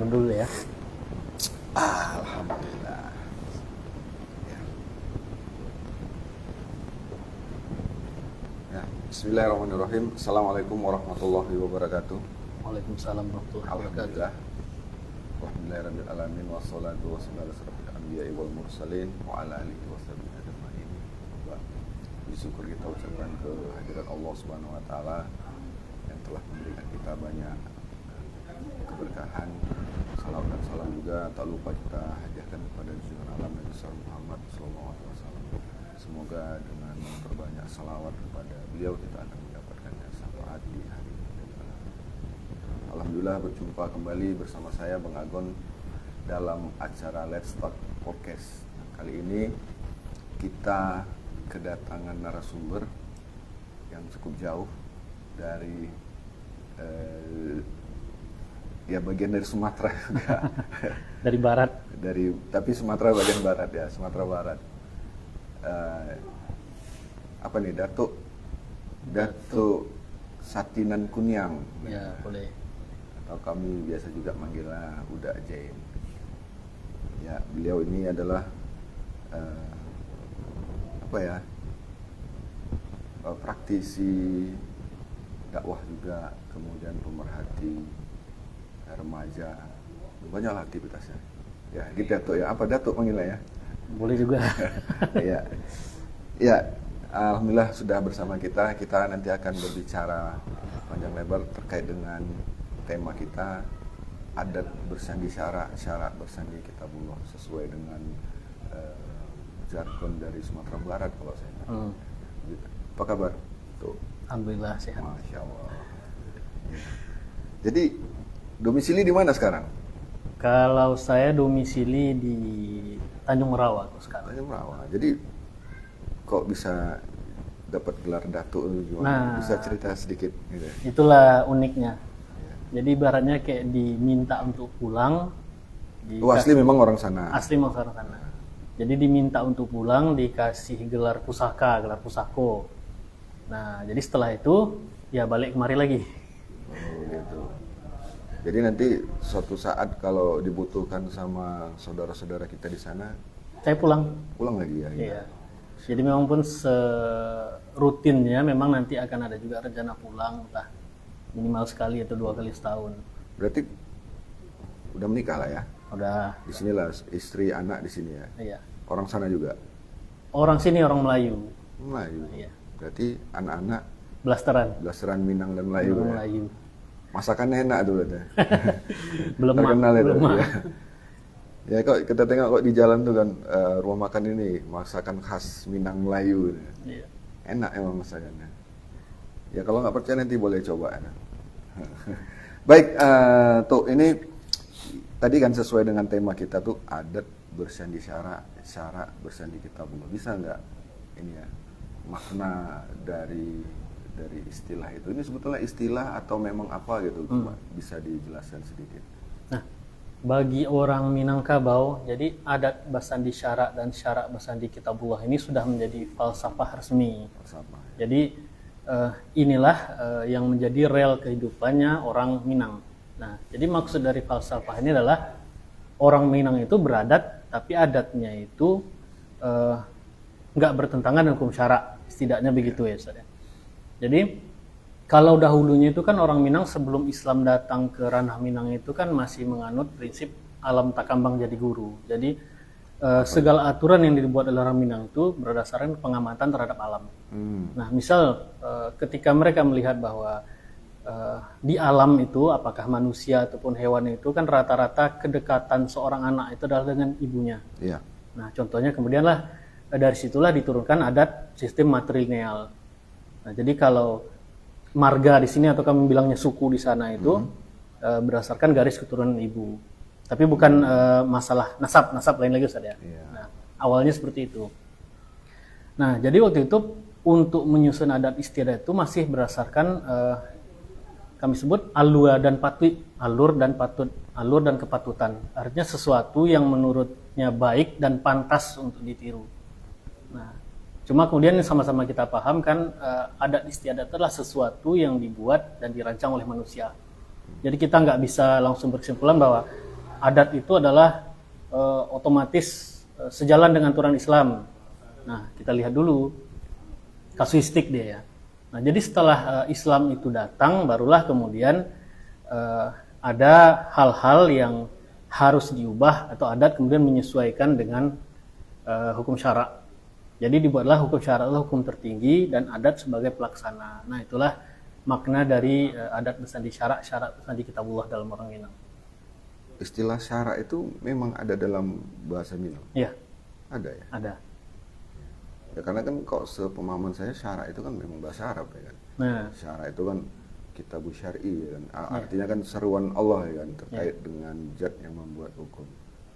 minum dulu ya. Alhamdulillah. Ya. Bismillahirrahmanirrahim. Assalamualaikum warahmatullahi wabarakatuh. Waalaikumsalam warahmatullahi wabarakatuh. Alhamdulillah. Alhamdulillahirabbil alamin wassalatu wassalamu ala asyrofil anbiya'i wal mursalin wa ala alihi washabihi ajmain. Syukur kita ucapkan kehadirat Allah Subhanahu wa taala yang telah memberikan kita banyak keberkahan. Salam dan salam juga tak lupa kita hadiahkan kepada junjungan alam Nabi Muhammad SAW. Semoga dengan memperbanyak salawat kepada beliau kita akan mendapatkannya syafaat di hari ini. Alhamdulillah berjumpa kembali bersama saya Bang Agon dalam acara Let's Talk Podcast. Kali ini kita kedatangan narasumber yang cukup jauh dari bagian dari Sumatera juga. Dari barat. Tapi Sumatera bagian barat ya, Sumatera Barat. Apa nih, Datuk Satinan Kuniang. Ya, boleh. Atau kami biasa juga manggilnya Uda Jain. Ya, beliau ini adalah praktisi dakwah juga, kemudian pemerhati remaja, banyaklah aktivitasnya. Ya, gitu Datuk ya. Apa Datuk manggilnya ya? Boleh juga. Ya, alhamdulillah sudah bersama kita. Kita nanti akan berbicara panjang lebar terkait dengan tema kita, adat bersandi syarak bersandi kitabullah, sesuai dengan jargon dari Sumatera Barat kalau saya. Apa kabar? Tuh. Alhamdulillah sehat. Masya Allah. Jadi domisili di mana sekarang? Kalau saya domisili di Tanjung Merawa sekarang. Tanjung Merawa. Jadi kok bisa dapat gelar Datuk itu gimana? Nah, bisa cerita sedikit gitu. Itulah uniknya. Jadi ibaratnya kayak diminta untuk pulang. Asli memang orang sana. Asli memang orang sana. Jadi diminta untuk pulang, dikasih gelar pusaka, gelar pusako. Nah, jadi setelah itu ya balik kemari lagi. Oh gitu. Jadi nanti suatu saat kalau dibutuhkan sama saudara-saudara kita di sana, saya pulang lagi ya. Iya. Jadi memang pun rutinnya memang nanti akan ada juga rencana pulang, entah minimal sekali atau 2 kali setahun. Berarti udah menikah lah ya? Udah. Di sinilah istri anak di sini ya. Iya. Orang sana juga. Orang sini orang Melayu. Melayu. Iya. Berarti anak-anak Blasteran Minang dan Melayu. orang Ya? Melayu. Masakannya enak tuh katanya. Belum Terkenal itu. belum. Ya. Ya kok kita tengok kok di jalan tuh kan rumah makan ini masakan khas Minang Melayu. Iya. Enak emang masakannya. Ya kalau nggak percaya nanti boleh coba. Ya. Baik, tuh ini tadi kan sesuai dengan tema kita tuh adat bersandi syarak bersandi kitabullah. Bisa nggak ini ya makna dari istilah itu? Ini sebetulnya istilah atau memang apa gitu? Coba bisa dijelaskan sedikit. Nah, bagi orang Minangkabau, jadi adat bersandi syarak dan syarak bersandi kitabullah ini sudah menjadi falsafah resmi. Falsafah. Jadi inilah yang menjadi rel kehidupannya orang Minang. Nah, jadi maksud dari falsafah ini adalah orang Minang itu beradat, tapi adatnya itu nggak bertentangan dengan hukum syarak, setidaknya begitu ya Ustaz. Jadi kalau dahulunya itu kan orang Minang sebelum Islam datang ke ranah Minang itu kan masih menganut prinsip alam tak kambang jadi guru. Jadi segala aturan yang dibuat oleh orang Minang itu berdasarkan pengamatan terhadap alam. Nah, misal ketika mereka melihat bahwa di alam itu apakah manusia ataupun hewan itu kan rata-rata kedekatan seorang anak itu adalah dengan ibunya. Iya. Nah, contohnya kemudianlah dari situlah diturunkan adat sistem matrilineal. Nah, jadi kalau marga di sini atau kami bilangnya suku di sana itu berdasarkan garis keturunan ibu. Tapi bukan masalah nasab lain lagi Ustaz ya. Iya. Nah, awalnya seperti itu. Nah, jadi waktu itu untuk menyusun adat istiadat itu masih berdasarkan kami sebut alur dan kepatutan. Artinya sesuatu yang menurutnya baik dan pantas untuk ditiru. Nah, cuma kemudian sama-sama kita paham kan adat istiadat adalah sesuatu yang dibuat dan dirancang oleh manusia. Jadi kita nggak bisa langsung berkesimpulan bahwa adat itu adalah otomatis sejalan dengan aturan Islam. Nah, kita lihat dulu kasuistik dia ya. Nah, jadi setelah Islam itu datang, barulah kemudian ada hal-hal yang harus diubah atau adat kemudian menyesuaikan dengan hukum syara. Jadi dibuatlah hukum syara adalah hukum tertinggi dan adat sebagai pelaksana. Nah, itulah makna dari adat bersandi syara, syara bersandi kitabullah dalam orang Minang. Istilah syara itu memang ada dalam bahasa Minang? Iya. Ada ya? Ada. Ya karena kan kok sepemahaman saya syara itu kan memang bahasa Arab ya kan. Nah, Syara itu kan kitabus syar'i ya kan. Artinya kan seruan Allah ya kan terkait dengan zat yang membuat hukum.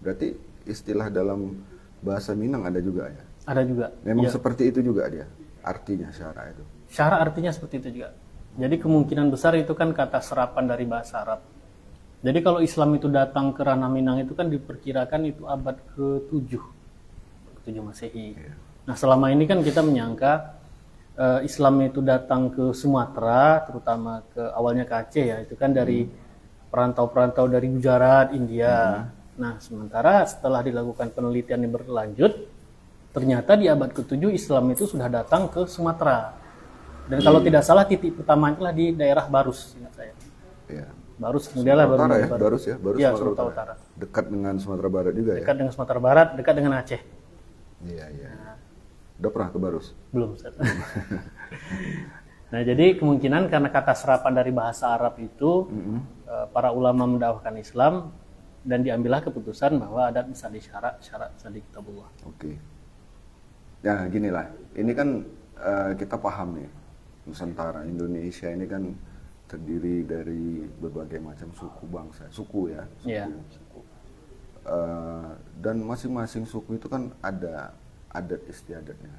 Berarti istilah dalam bahasa Minang ada juga ya? ada juga. Memang Ya. seperti itu juga dia artinya syara itu. Syara artinya seperti itu juga. Jadi kemungkinan besar itu kan kata serapan dari bahasa Arab. Jadi kalau Islam itu datang ke ranah Minang itu kan diperkirakan itu abad ke-7. ke-7 Masehi. Iya. Nah, selama ini kan kita menyangka Islam itu datang ke Sumatera, terutama ke awalnya ke Aceh ya, itu kan dari perantau-perantau dari Gujarat, India. Nah, sementara setelah dilakukan penelitian yang berlanjut, ternyata di abad ke-7 Islam itu sudah datang ke Sumatera. Dan kalau tidak salah titik pertamanya adalah di daerah Barus, ingat saya. Iya. Barus kemudian lah Utara ya, baru Barus ya, Barus ya, Sumatera Sumatera Utara. Utara. Dekat dengan Sumatera Barat juga ya. Dekat dengan Sumatera Barat, dekat dengan Aceh. Iya, iya. Udah pernah ke Barus? Belum, Ustaz. Nah, jadi kemungkinan karena kata serapan dari bahasa Arab itu para ulama mendakwahkan Islam dan diambillah keputusan bahwa adat bisa disyarat, syarat bisa di kitabullah. Oke. Ya, gini lah. Ini kan kita paham nih. Nusantara, Indonesia ini kan terdiri dari berbagai macam suku bangsa. Suku ya. Suku. Iya. Suku. Dan masing-masing suku itu kan ada adat istiadatnya.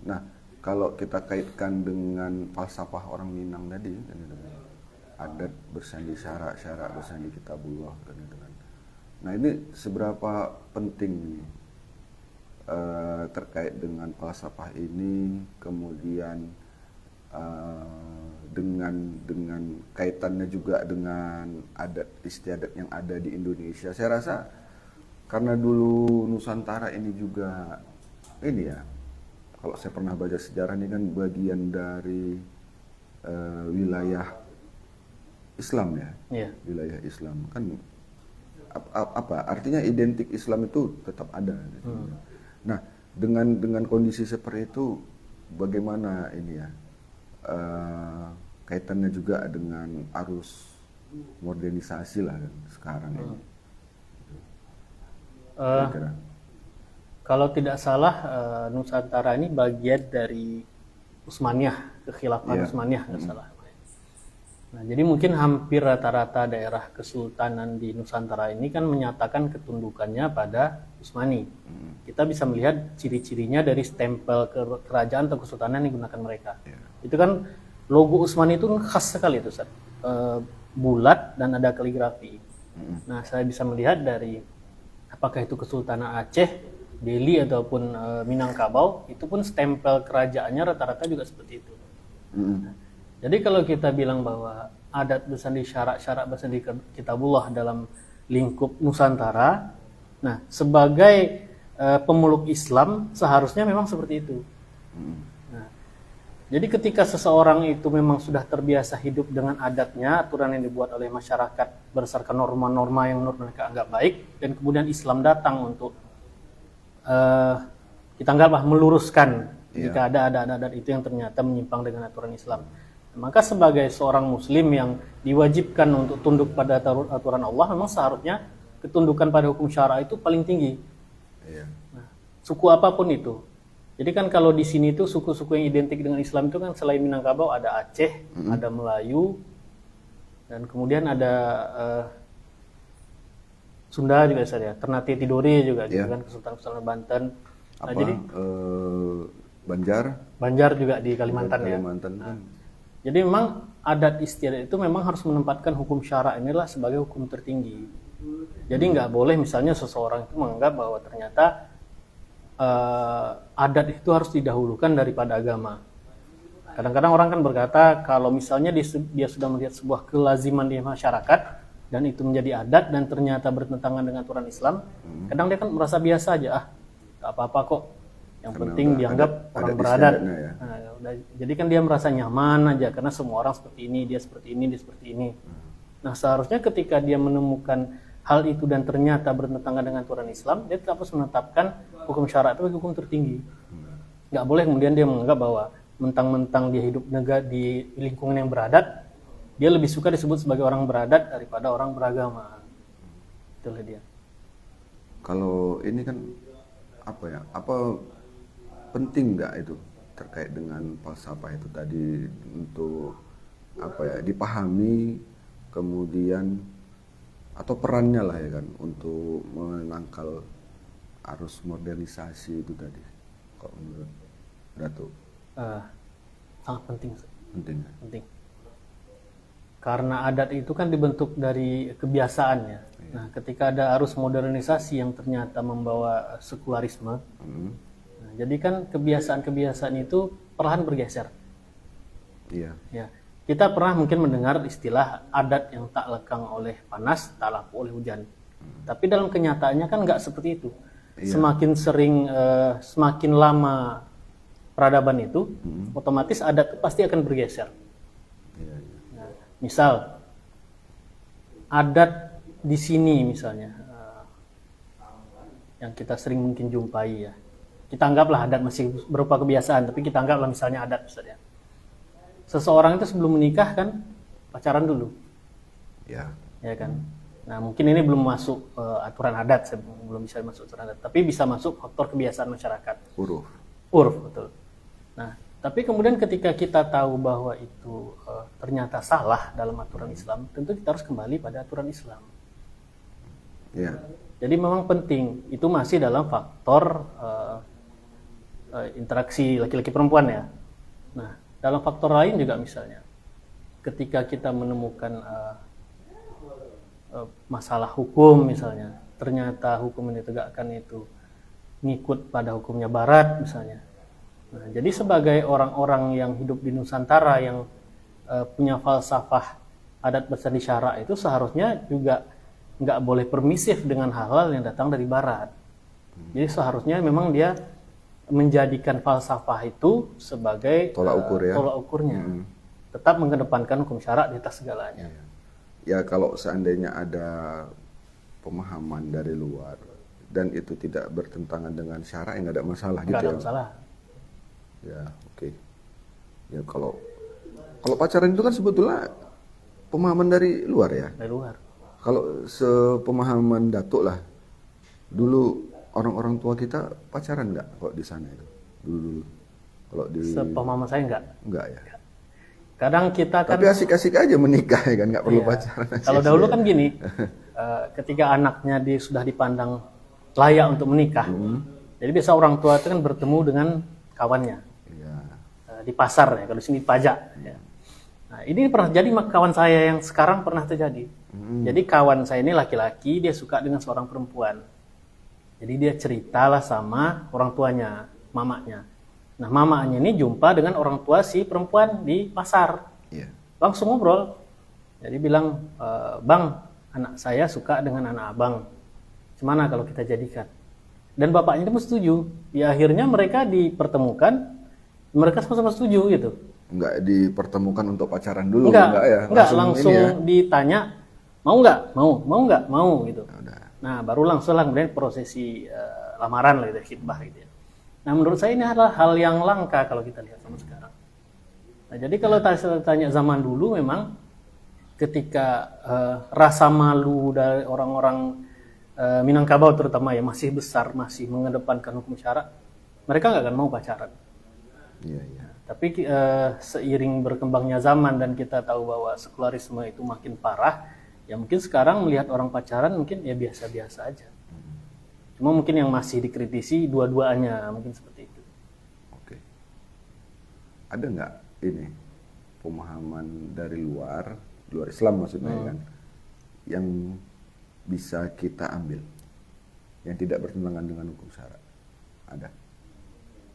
Nah, kalau kita kaitkan dengan falsafah orang Minang tadi, adat bersandi syara, syara bersandi kitabullah, nah ini seberapa penting nih terkait dengan falsafah ini, kemudian dengan kaitannya juga dengan adat istiadat yang ada di Indonesia. Saya rasa karena dulu Nusantara ini juga ini ya, kalau saya pernah baca sejarah ini kan bagian dari wilayah Islam ya, Iya. wilayah Islam kan apa artinya identik Islam itu tetap ada. Nah dengan kondisi seperti itu bagaimana ini ya kaitannya juga dengan arus modernisasi lah kan sekarang ini. Kira-kira. Kalau tidak salah Nusantara ini bagian dari Utsmaniyah, kekhilafan Utsmaniyah nggak salah. Nah, jadi mungkin hampir rata-rata daerah kesultanan di Nusantara ini kan menyatakan ketundukannya pada Utsmani. Kita bisa melihat ciri-cirinya dari stempel kerajaan atau kesultanan yang digunakan mereka. Itu kan logo Utsmani itu khas sekali itu, Ustaz. Bulat dan ada kaligrafi. Nah, saya bisa melihat dari apakah itu Kesultanan Aceh, Delhi ataupun Minangkabau, itu pun stempel kerajaannya rata-rata juga seperti itu. Jadi kalau kita bilang bahwa adat bersandi syarak bersandi kitabullah dalam lingkup Nusantara, nah sebagai pemeluk Islam seharusnya memang seperti itu. Nah, jadi ketika seseorang itu memang sudah terbiasa hidup dengan adatnya, aturan yang dibuat oleh masyarakat berdasarkan norma-norma yang menurut mereka anggap baik, dan kemudian Islam datang untuk kita anggaplah meluruskan jika ada adat-adat itu yang ternyata menyimpang dengan aturan Islam. Maka sebagai seorang muslim yang diwajibkan untuk tunduk pada aturan Allah, memang seharusnya ketundukan pada hukum syara itu paling tinggi. Nah, suku apapun itu. Jadi kan kalau di sini itu suku-suku yang identik dengan Islam itu kan selain Minangkabau ada Aceh, ada Melayu, dan kemudian ada Sunda juga saya, Ternate Tidore juga, gitu kan, Kesultanan Banten. Nah, jadi Banjar juga di Kalimantan ya. Kan. Jadi memang adat istiadat itu memang harus menempatkan hukum syara inilah sebagai hukum tertinggi. Jadi nggak boleh misalnya seseorang itu menganggap bahwa ternyata adat itu harus didahulukan daripada agama. Kadang-kadang orang kan berkata kalau misalnya dia sudah melihat sebuah kelaziman di masyarakat, dan itu menjadi adat dan ternyata bertentangan dengan aturan Islam, kadang dia kan merasa biasa aja, gak apa-apa kok, yang Karena penting udah dianggap adat orang beradat. istiadatnya ya. Nah, jadi kan dia merasa nyaman aja karena semua orang seperti ini, dia seperti ini, dia seperti ini. Nah, seharusnya ketika dia menemukan hal itu dan ternyata bertentangan dengan aturan Islam, dia tetap harus menetapkan hukum syara itu hukum tertinggi. Nggak boleh kemudian dia menganggap bahwa mentang-mentang dia hidup di lingkungan yang beradat, dia lebih suka disebut sebagai orang beradat daripada orang beragama. Itulah dia. Kalau ini kan apa ya? Apa penting nggak itu terkait dengan falsafah itu tadi untuk apa ya dipahami kemudian atau perannya lah ya kan untuk menangkal arus modernisasi itu tadi kok menurut Datuk? Sangat penting. Penting. Karena adat itu kan dibentuk dari kebiasaannya. Nah, ketika ada arus modernisasi yang ternyata membawa sekularisme, nah, jadi kan kebiasaan-kebiasaan itu perlahan bergeser. Iya. Ya, kita pernah mungkin mendengar istilah adat yang tak lekang oleh panas, tak lapu oleh hujan. Tapi dalam kenyataannya kan nggak seperti itu. Iya. Semakin lama peradaban itu, otomatis adat itu pasti akan bergeser. Iya. Nah, misal adat di sini misalnya yang kita sering mungkin jumpai ya. Kita anggaplah adat masih berupa kebiasaan, tapi kita anggaplah misalnya adat misalnya. Seseorang itu sebelum menikah kan pacaran dulu. Ya. Ya kan. Nah, mungkin ini belum masuk aturan adat, belum bisa masuk aturan adat, tapi bisa masuk faktor kebiasaan masyarakat. Urf, betul. Nah, tapi kemudian ketika kita tahu bahwa itu ternyata salah dalam aturan Islam, tentu kita harus kembali pada aturan Islam. Ya. Jadi memang penting, itu masih dalam faktor interaksi laki-laki perempuan ya. Nah, dalam faktor lain juga misalnya, ketika kita menemukan masalah hukum misalnya, ternyata hukum yang ditegakkan itu ngikut pada hukumnya Barat misalnya. Nah, jadi sebagai orang-orang yang hidup di Nusantara yang punya falsafah adat bersandi syara itu seharusnya juga nggak boleh permisif dengan hal-hal yang datang dari Barat. Jadi seharusnya memang dia menjadikan falsafah itu sebagai Tolak ukur ya. tolak ukurnya. Tetap mengedepankan hukum syara di atas segalanya. Ya kalau seandainya ada pemahaman dari luar dan itu tidak bertentangan dengan syara, nggak ada masalah Nggak gitu ada ya. masalah. Ya, oke. Ya kalau pacaran itu kan sebetulnya pemahaman dari luar ya. Dari luar. Kalau sepemahaman Datuk lah, dulu orang-orang tua kita pacaran nggak kok di sana itu? Dulu. Kalau di Sepemahaman saya nggak ya. Kadang kita kan Tapi asik-asik aja menikah ya kan, nggak perlu Iya. pacaran. Kalau dahulu kan gini, ketika anaknya sudah dipandang layak untuk menikah, jadi biasa orang tua itu kan bertemu dengan kawannya Iya. di pasar ya, kalau di sini pajak. Ya. Nah, ini pernah jadi kawan saya yang sekarang pernah terjadi. Jadi kawan saya ini laki-laki, dia suka dengan seorang perempuan. Jadi dia ceritalah sama orang tuanya, mamanya. Nah, mamanya ini jumpa dengan orang tua si perempuan di pasar. Iya. Langsung ngobrol. Jadi bilang, Bang, anak saya suka dengan anak abang. Gimana kalau kita jadikan? Dan bapaknya itu setuju. Ya akhirnya mereka dipertemukan, mereka sama-sama setuju gitu. Nggak dipertemukan untuk pacaran dulu, Enggak ya? langsung ini ya? ditanya, mau nggak? Mau nggak? Mau gitu. Ya udah. Nah, baru langsung lah kemudian prosesi lamaran lah gitu, khitbah gitu ya. Nah, menurut saya ini adalah hal yang langka kalau kita lihat sama sekarang. Nah, jadi kalau tanya zaman dulu memang ketika rasa malu dari orang-orang Minangkabau terutama ya masih besar, masih mengedepankan hukum syara, mereka nggak akan mau pacaran. Iya, iya. Tapi seiring berkembangnya zaman dan kita tahu bahwa sekularisme itu makin parah, ya mungkin sekarang melihat orang pacaran mungkin ya biasa-biasa aja. Cuma mungkin yang masih dikritisi dua-duanya, mungkin seperti itu. Oke. Ada nggak ini pemahaman dari luar Islam maksudnya kan, yang bisa kita ambil, yang tidak bertentangan dengan hukum syara? Ada?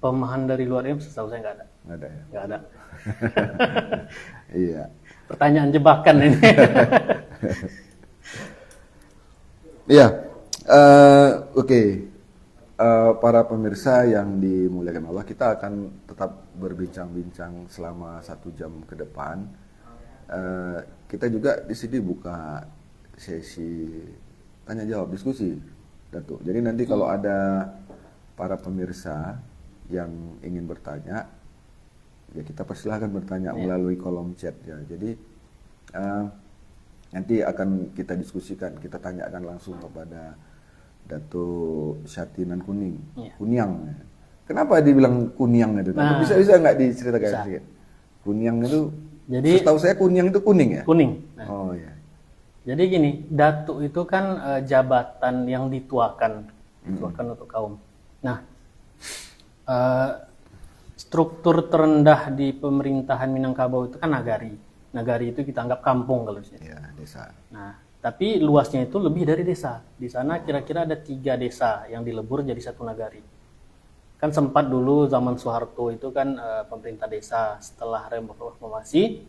Pemahaman dari luar ini setahu saya nggak ada. Nggak ada ya? Nggak ada. Iya. Pertanyaan jebakan ini. Iya, oke. Para pemirsa yang dimuliakan Allah, kita akan tetap berbincang-bincang selama 1 jam ke depan. Kita juga di sini buka sesi tanya jawab diskusi, Datuk. Jadi nanti kalau ada para pemirsa yang ingin bertanya, ya kita persilahkan bertanya melalui kolom chat ya. Jadi nanti akan kita diskusikan, kita tanyakan langsung kepada Datuk Syatinan Kuniang. Kenapa dibilang Kuniang itu? Nah, bisa nggak diceritakan sedikit? Kuniang itu, jadi setahu saya Kuniang itu kuning ya? kuning. Nah, Oh ya. jadi gini, datuk itu kan jabatan yang dituakan untuk kaum. Nah, struktur terendah di pemerintahan Minangkabau itu kan nagari. Nagari itu kita anggap kampung kalau di sini. Ya, desa. Nah, tapi luasnya itu lebih dari desa. Di sana kira-kira ada 3 desa yang dilebur jadi satu nagari. Kan sempat dulu zaman Soeharto itu kan pemerintah desa. Setelah reformasi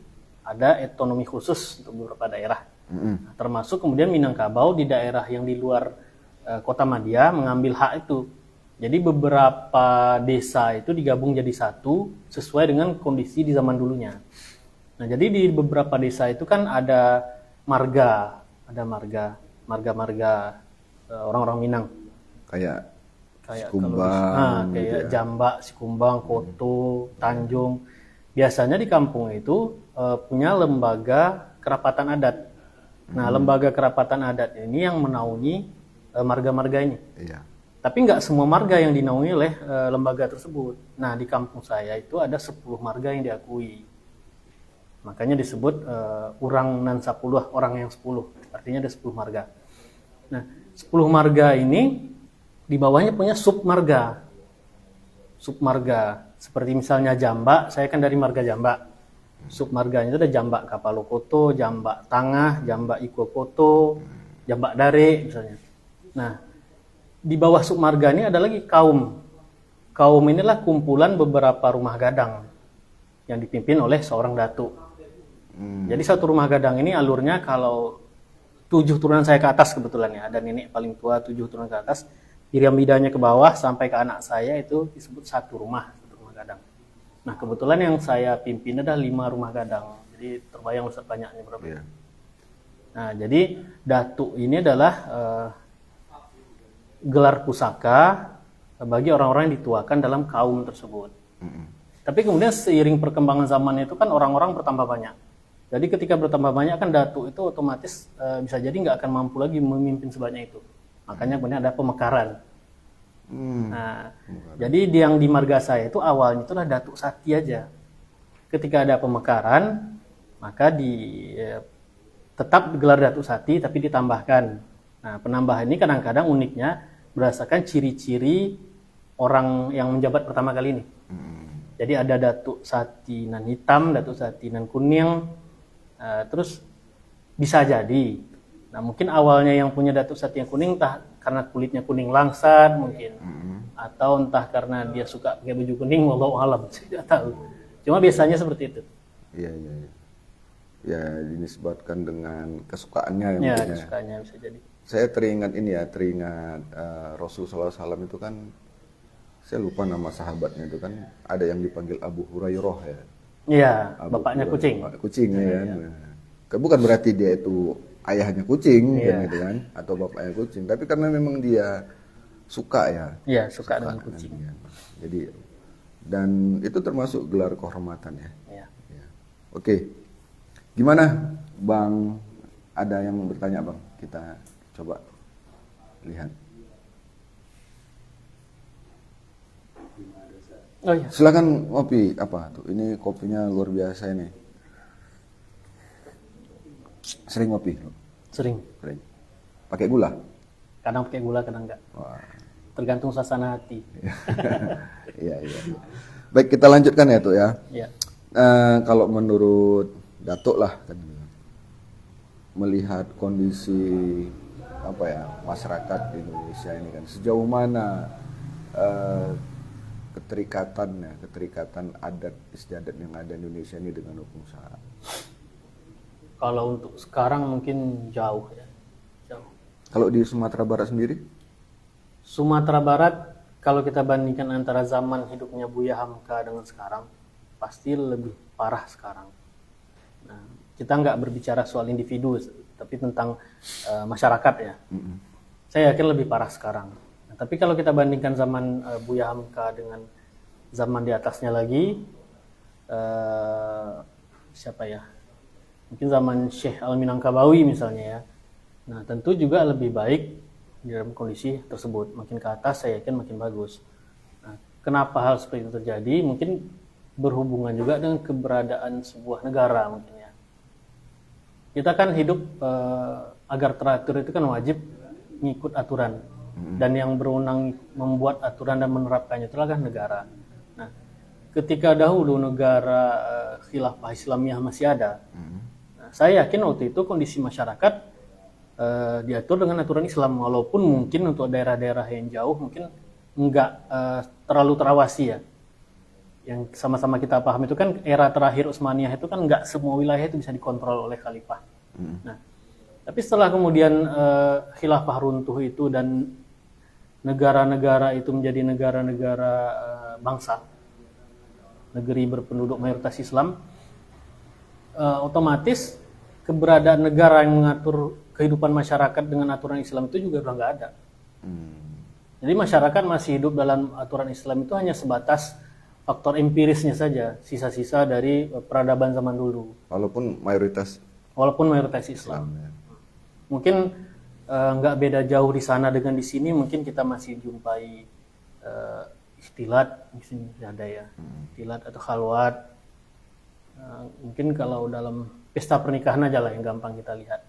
ada otonomi khusus untuk beberapa daerah. Nah, termasuk kemudian Minangkabau di daerah yang di luar kota Madia mengambil hak itu. Jadi beberapa desa itu digabung jadi satu sesuai dengan kondisi di zaman dulunya. Nah, jadi di beberapa desa itu kan ada marga orang-orang Minang. Kayak Kayak Sikumbang, kayak gitu ya. Jambak, Sikumbang, Koto, Tanjung. Biasanya di kampung itu punya lembaga kerapatan adat. Nah, lembaga kerapatan adat ini yang menaungi marga-marga ini. Iya. Tapi nggak semua marga yang dinaungi oleh lembaga tersebut. Nah, di kampung saya itu ada 10 marga yang diakui. Makanya disebut urang nan 10, orang yang 10. Artinya ada 10 marga. Nah, 10 marga ini di bawahnya punya submarga. Submarga seperti misalnya Jambak, saya kan dari marga Jambak. Submarganya itu ada Jambak Kapalokoto, Jambak Tangah, Jambak Ikokoto, Jambak Dare misalnya. Nah, di bawah submarga ini ada lagi kaum. Kaum inilah kumpulan beberapa rumah gadang yang dipimpin oleh seorang datuk. Jadi satu rumah gadang ini alurnya kalau 7 turunan saya ke atas kebetulan ya, ada nenek paling tua 7 turunan ke atas, piramidanya ke bawah sampai ke anak saya itu disebut satu rumah gadang. Nah, kebetulan yang saya pimpin ada 5 rumah gadang. Jadi terbayang Ustaz banyaknya berapa. Iya. Nah, jadi datuk ini adalah gelar pusaka bagi orang-orang yang dituakan dalam kaum tersebut. Tapi kemudian seiring perkembangan zaman itu kan orang-orang bertambah banyak. Jadi ketika bertambah banyak kan datuk itu otomatis bisa jadi nggak akan mampu lagi memimpin sebanyak itu. Makanya kemudian ada pemekaran. Nah, jadi yang di marga saya itu awalnya itulah Datuk Sati aja. Ketika ada pemekaran, maka tetap gelar Datuk Sati tapi ditambahkan. Nah, penambahan ini kadang-kadang uniknya berdasarkan ciri-ciri orang yang menjabat pertama kali ini. Jadi ada Datuk Sati nan hitam, Datuk Sati nan kuning, terus bisa jadi. Nah, mungkin awalnya yang punya Datuk Sati yang kuning entah karena kulitnya kuning langsat mungkin, atau entah karena dia suka pakai baju kuning, wallahu alam, saya tidak tahu. Cuma biasanya seperti itu. Iya. Ya, dinisbatkan dengan kesukaannya ya, Ya, mungkin ya. kesukaannya bisa jadi. Saya teringat Rasulullah SAW itu kan, saya lupa nama sahabatnya itu kan, ada yang dipanggil Abu Hurairah ya. Iya, Abu bapaknya Hurairah. kucing. Kucing ya kan. Nah, bukan berarti dia itu ayahnya kucing Iya. gitu kan, atau bapaknya kucing, tapi karena memang dia suka ya. Iya, suka dengan kucing. dia. Jadi, dan itu termasuk gelar kehormatan ya. Iya. Ya. Oke. Gimana Bang? Ada yang bertanya Bang? Kita coba lihat. Oh iya. Silakan ngopi apa tuh? Ini kopinya luar biasa ini. Sering ngopi? Sering. Sering. Pakai gula? Kadang pakai gula, kadang enggak. Wah. Tergantung suasana hati. Iya. Baik, kita lanjutkan ya tuh ya. Iya. Kalau menurut Datuk lah kan, melihat kondisi masyarakat di Indonesia ini kan, sejauh mana keterikatan adat istiadat yang ada di Indonesia ini dengan hukum syara? Kalau untuk sekarang mungkin jauh ya. Jauh. Kalau di Sumatera Barat sendiri? Sumatera Barat, kalau kita bandingkan antara zaman hidupnya Buya Hamka dengan sekarang, pasti lebih parah sekarang. Nah, kita nggak berbicara soal individu, tapi tentang masyarakat ya. Saya yakin lebih parah sekarang. Nah, tapi kalau kita bandingkan zaman Buya Hamka dengan zaman di atasnya lagi, siapa ya? Mungkin zaman Syekh Al-Minangkabawi misalnya ya. Nah, tentu juga lebih baik di dalam kondisi tersebut. Makin ke atas saya yakin makin bagus. Nah, kenapa hal seperti itu terjadi? Mungkin berhubungan juga dengan keberadaan sebuah negara mungkin ya. Kita kan hidup agar teratur itu kan wajib ngikut aturan. Dan yang berwenang membuat aturan dan menerapkannya itulah kan negara. Nah, ketika dahulu negara khilafah Islamiyah masih ada, nah, saya yakin waktu itu kondisi masyarakat diatur dengan aturan Islam, walaupun mungkin untuk daerah-daerah yang jauh mungkin enggak terlalu terawasi ya. Yang sama-sama kita paham itu kan era terakhir Utsmaniyah itu kan enggak semua wilayah itu bisa dikontrol oleh khalifah. Nah, tapi setelah kemudian khilafah runtuh itu dan negara-negara itu menjadi negara-negara bangsa, negeri berpenduduk mayoritas Islam, otomatis keberadaan negara yang mengatur kehidupan masyarakat dengan aturan Islam itu juga udah nggak ada. Jadi masyarakat masih hidup dalam aturan Islam itu hanya sebatas faktor empirisnya saja, sisa-sisa dari peradaban zaman dulu. Walaupun mayoritas Islam. Ya. Mungkin nggak beda jauh di sana dengan di sini, mungkin kita masih jumpai ikhtilat, mungkin ada ya, ikhtilat atau khalwat. Mungkin kalau dalam pesta pernikahan aja lah yang gampang kita lihat.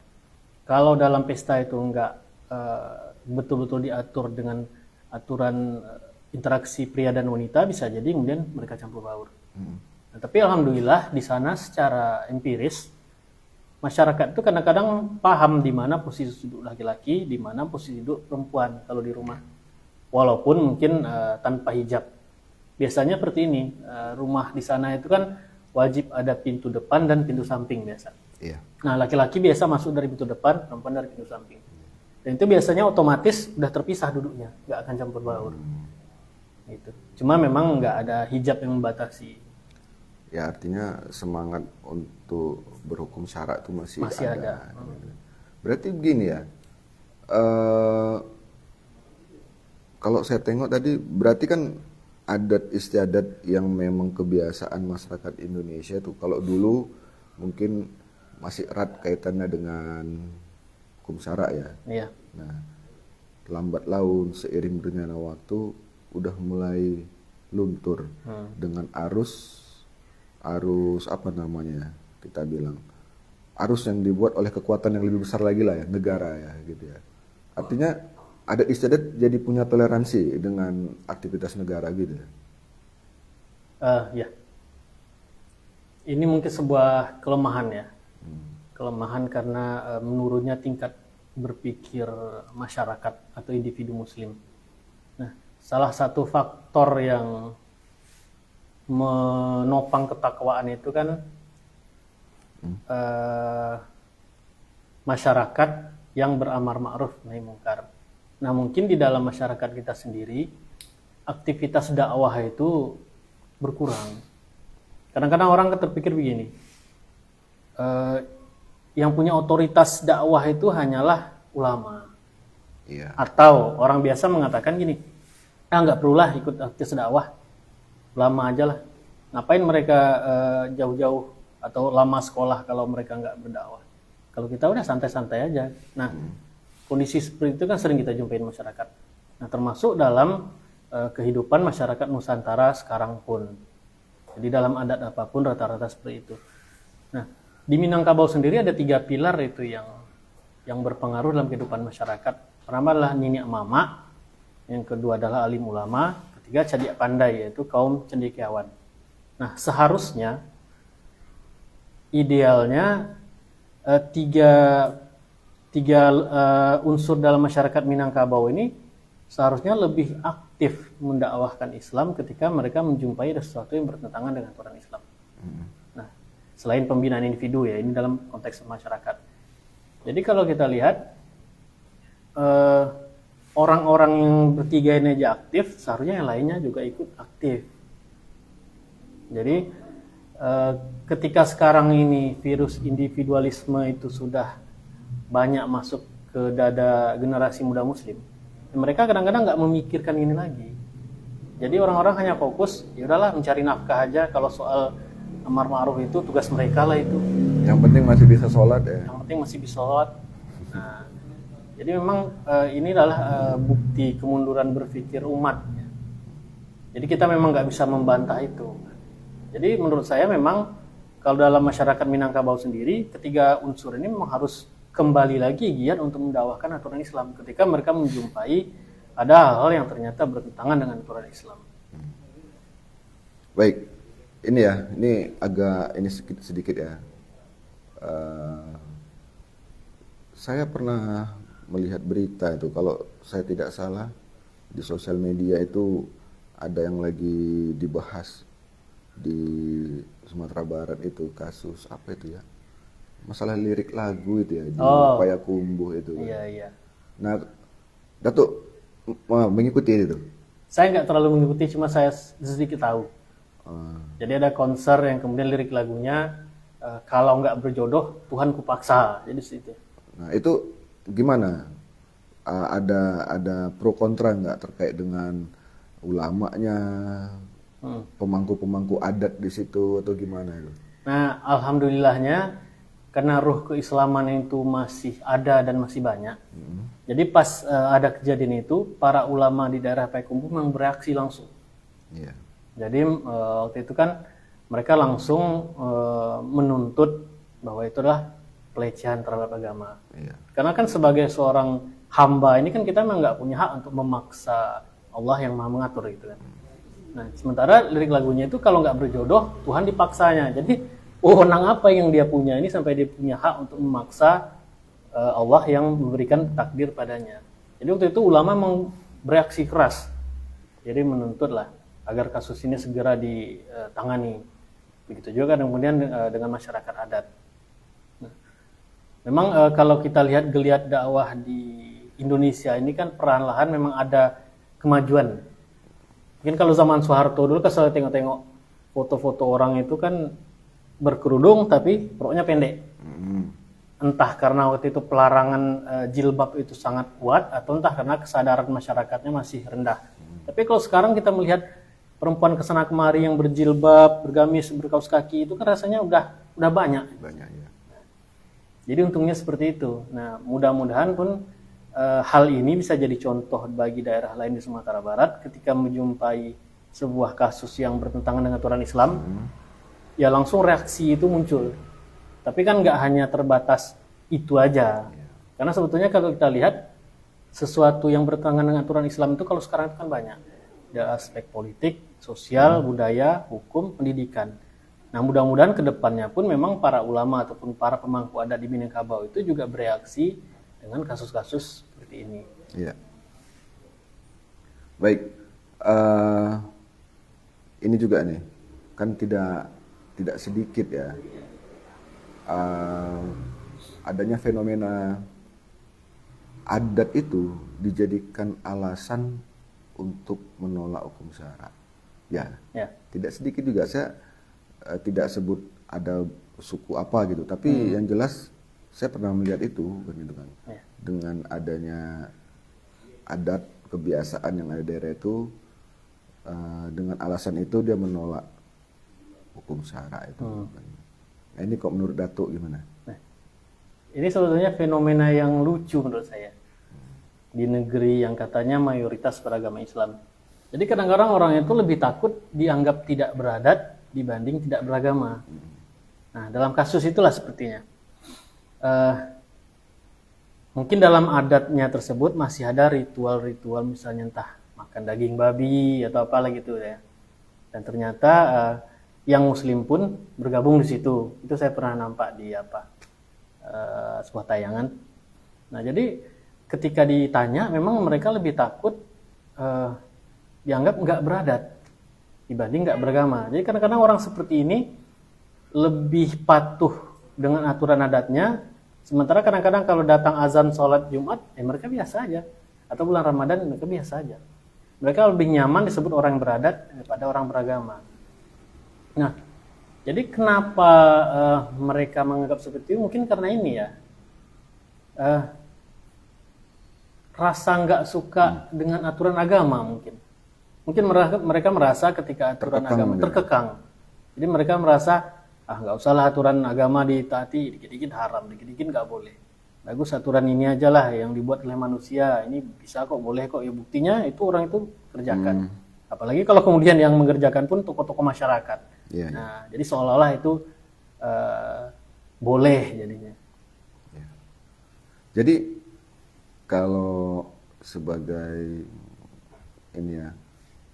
Kalau dalam pesta itu nggak betul-betul diatur dengan aturan interaksi pria dan wanita, bisa jadi kemudian mereka campur baur. Nah, tapi alhamdulillah di sana secara empiris masyarakat itu kadang-kadang paham di mana posisi duduk laki-laki, di mana posisi duduk perempuan kalau di rumah. Walaupun mungkin tanpa hijab. Biasanya seperti ini, rumah di sana itu kan wajib ada pintu depan dan pintu samping biasa. Iya. Nah, laki-laki biasa masuk dari pintu depan, perempuan dari pintu samping. Dan itu biasanya otomatis udah terpisah duduknya, nggak akan campur baur. Gitu. Cuma memang nggak ada hijab yang membatasi. Ya artinya semangat untuk berhukum syara itu masih ada. Berarti begini ya, kalau saya tengok tadi berarti kan adat istiadat yang memang kebiasaan masyarakat Indonesia itu kalau dulu mungkin masih erat kaitannya dengan hukum syara ya. Iya. Nah, lambat laun seiring berjalannya waktu udah mulai luntur dengan arus apa namanya kita bilang arus yang dibuat oleh kekuatan yang lebih besar lagi lah ya, negara ya gitu ya. Artinya adat istiadat jadi punya toleransi dengan aktivitas negara gitu ya. Ya. Ini mungkin sebuah kelemahan ya. Kelemahan karena menurunnya tingkat berpikir masyarakat atau individu muslim. Nah, salah satu faktor yang menopang ketakwaan itu kan masyarakat yang beramar ma'ruf nahi mungkar. Nah, mungkin di dalam masyarakat kita sendiri aktivitas dakwah itu berkurang. Kadang-kadang orang terpikir begini, yang punya otoritas dakwah itu hanyalah ulama. Iya. Atau orang biasa mengatakan gini, nggak perlulah ikut aktivitas dakwah, ulama aja lah. Ngapain mereka jauh-jauh atau lama sekolah kalau mereka nggak berdakwah? Kalau kita udah santai-santai aja. Nah, kondisi seperti itu kan sering kita jumpain masyarakat. Nah, termasuk dalam kehidupan masyarakat Nusantara sekarang pun. Jadi dalam adat apapun rata-rata seperti itu. Nah, di Minangkabau sendiri ada 3 pilar itu yang berpengaruh dalam kehidupan masyarakat. Pertama adalah niniak mama, yang kedua adalah alim ulama, ketiga cadiak pandai, yaitu kaum cendekiawan. Nah, seharusnya idealnya tiga unsur dalam masyarakat Minangkabau ini seharusnya lebih aktif mendakwahkan Islam ketika mereka menjumpai sesuatu yang bertentangan dengan aturan Islam. Nah, selain pembinaan individu ya, ini dalam konteks masyarakat. Jadi kalau kita lihat orang-orang yang bertiga ini aja aktif, seharusnya yang lainnya juga ikut aktif. Jadi ketika sekarang ini virus individualisme itu sudah banyak masuk ke dada generasi muda muslim, mereka kadang-kadang nggak memikirkan ini lagi. Jadi orang-orang hanya fokus, ya udahlah mencari nafkah aja. Kalau soal amar ma'ruf itu tugas mereka lah itu. Yang penting masih bisa sholat ya. Yang penting masih bisa sholat. Nah, jadi memang ini adalah bukti kemunduran berpikir umat. Jadi kita memang nggak bisa membantah itu. Jadi menurut saya memang kalau dalam masyarakat Minangkabau sendiri, ketiga unsur ini memang harus kembali lagi giat untuk mendakwahkan aturan Islam ketika mereka menjumpai ada hal-hal yang ternyata bertentangan dengan aturan Islam. Baik, ini agak sedikit ya. Saya pernah melihat berita itu, kalau saya tidak salah di sosial media itu ada yang lagi dibahas di Sumatera Barat itu, kasus apa itu ya? Masalah lirik lagu itu ya, di Payakumbuh itu. Iya. Nah, Datuk mengikuti itu? Saya nggak terlalu mengikuti, cuma saya sedikit tahu. Jadi ada konser yang kemudian lirik lagunya kalau nggak berjodoh Tuhan kupaksa. Jadi situ. Nah itu gimana? Ada pro kontra nggak terkait dengan ulamanya, pemangku adat di situ atau gimana itu? Nah, alhamdulillahnya karena ruh keislaman itu masih ada dan masih banyak. Jadi pas ada kejadian itu, para ulama di daerah Payakumbuh memang bereaksi langsung. Yeah. Jadi waktu itu kan mereka langsung menuntut bahwa itu adalah pelecehan terhadap agama. Yeah. Karena kan sebagai seorang hamba ini kan kita memang nggak punya hak untuk memaksa Allah yang maha mengatur gitu kan. Nah, sementara lirik lagunya itu kalau nggak berjodoh Tuhan dipaksanya. Jadi wewenang apa yang dia punya ini sampai dia punya hak untuk memaksa Allah yang memberikan takdir padanya. Jadi waktu itu ulama memang bereaksi keras. Jadi menuntutlah agar kasus ini segera ditangani. Begitu juga kemudian dengan masyarakat adat. Nah, memang kalau kita lihat geliat dakwah di Indonesia ini kan perlahan-lahan memang ada kemajuan. Mungkin kalau zaman Soeharto dulu kan saya tengok-tengok foto-foto orang itu kan berkerudung tapi perutnya pendek. Entah karena waktu itu pelarangan jilbab itu sangat kuat atau entah karena kesadaran masyarakatnya masih rendah. Tapi kalau sekarang kita melihat perempuan kesana kemari yang berjilbab, bergamis, berkaus kaki itu kan rasanya udah banyak. Banyak ya. Jadi untungnya seperti itu. Nah, mudah-mudahan pun hal ini bisa jadi contoh bagi daerah lain di Sumatera Barat ketika menjumpai sebuah kasus yang bertentangan dengan aturan Islam. Ya langsung reaksi itu muncul. Tapi kan nggak hanya terbatas itu aja. Karena sebetulnya kalau kita lihat sesuatu yang bertentangan dengan aturan Islam itu kalau sekarang itu kan banyak. Ada aspek politik, sosial, budaya, hukum, pendidikan. Nah mudah-mudahan ke depannya pun memang para ulama ataupun para pemangku adat di Minangkabau itu juga bereaksi dengan kasus-kasus seperti ini. Iya. Baik. Ini juga nih, kan tidak sedikit ya adanya fenomena adat itu dijadikan alasan untuk menolak hukum syara. Ya. Tidak sedikit juga, saya tidak sebut ada suku apa gitu, tapi yang jelas saya pernah melihat itu gitu kan. Dengan adanya adat kebiasaan yang ada di daerah itu, dengan alasan itu dia menolak hukum syara itu. Nah, ini kok menurut Datuk gimana? Nah, ini sebetulnya fenomena yang lucu menurut saya di negeri yang katanya mayoritas beragama Islam. Jadi kadang-kadang orang itu lebih takut dianggap tidak beradat dibanding tidak beragama. Nah, dalam kasus itulah sepertinya. Mungkin dalam adatnya tersebut masih ada ritual-ritual misalnya entah makan daging babi atau apalah gitu ya. Dan ternyata yang muslim pun bergabung di situ. Itu saya pernah nampak di sebuah tayangan. Nah, jadi ketika ditanya memang mereka lebih takut dianggap nggak beradat dibanding nggak beragama. Jadi kadang-kadang orang seperti ini lebih patuh dengan aturan adatnya Sementara kadang-kadang kalau datang azan sholat Jumat, mereka biasa aja. Atau bulan Ramadan, mereka biasa aja. Mereka lebih nyaman disebut orang yang beradat daripada orang beragama. Nah, jadi kenapa mereka menganggap seperti itu? Mungkin karena ini ya, rasa nggak suka dengan aturan agama mungkin. Mungkin mereka merasa ketika aturan agama terkekang. Jadi mereka merasa, nggak usahlah aturan agama ditaati, dikit-dikit haram, dikit-dikit nggak boleh. Bagus aturan ini aja lah yang dibuat oleh manusia, ini bisa kok, boleh kok. Ya buktinya itu orang itu kerjakan. Apalagi kalau kemudian yang mengerjakan pun tokoh-tokoh masyarakat. Nah, jadi seolah-olah itu boleh jadinya. Jadi kalau sebagai ini ya,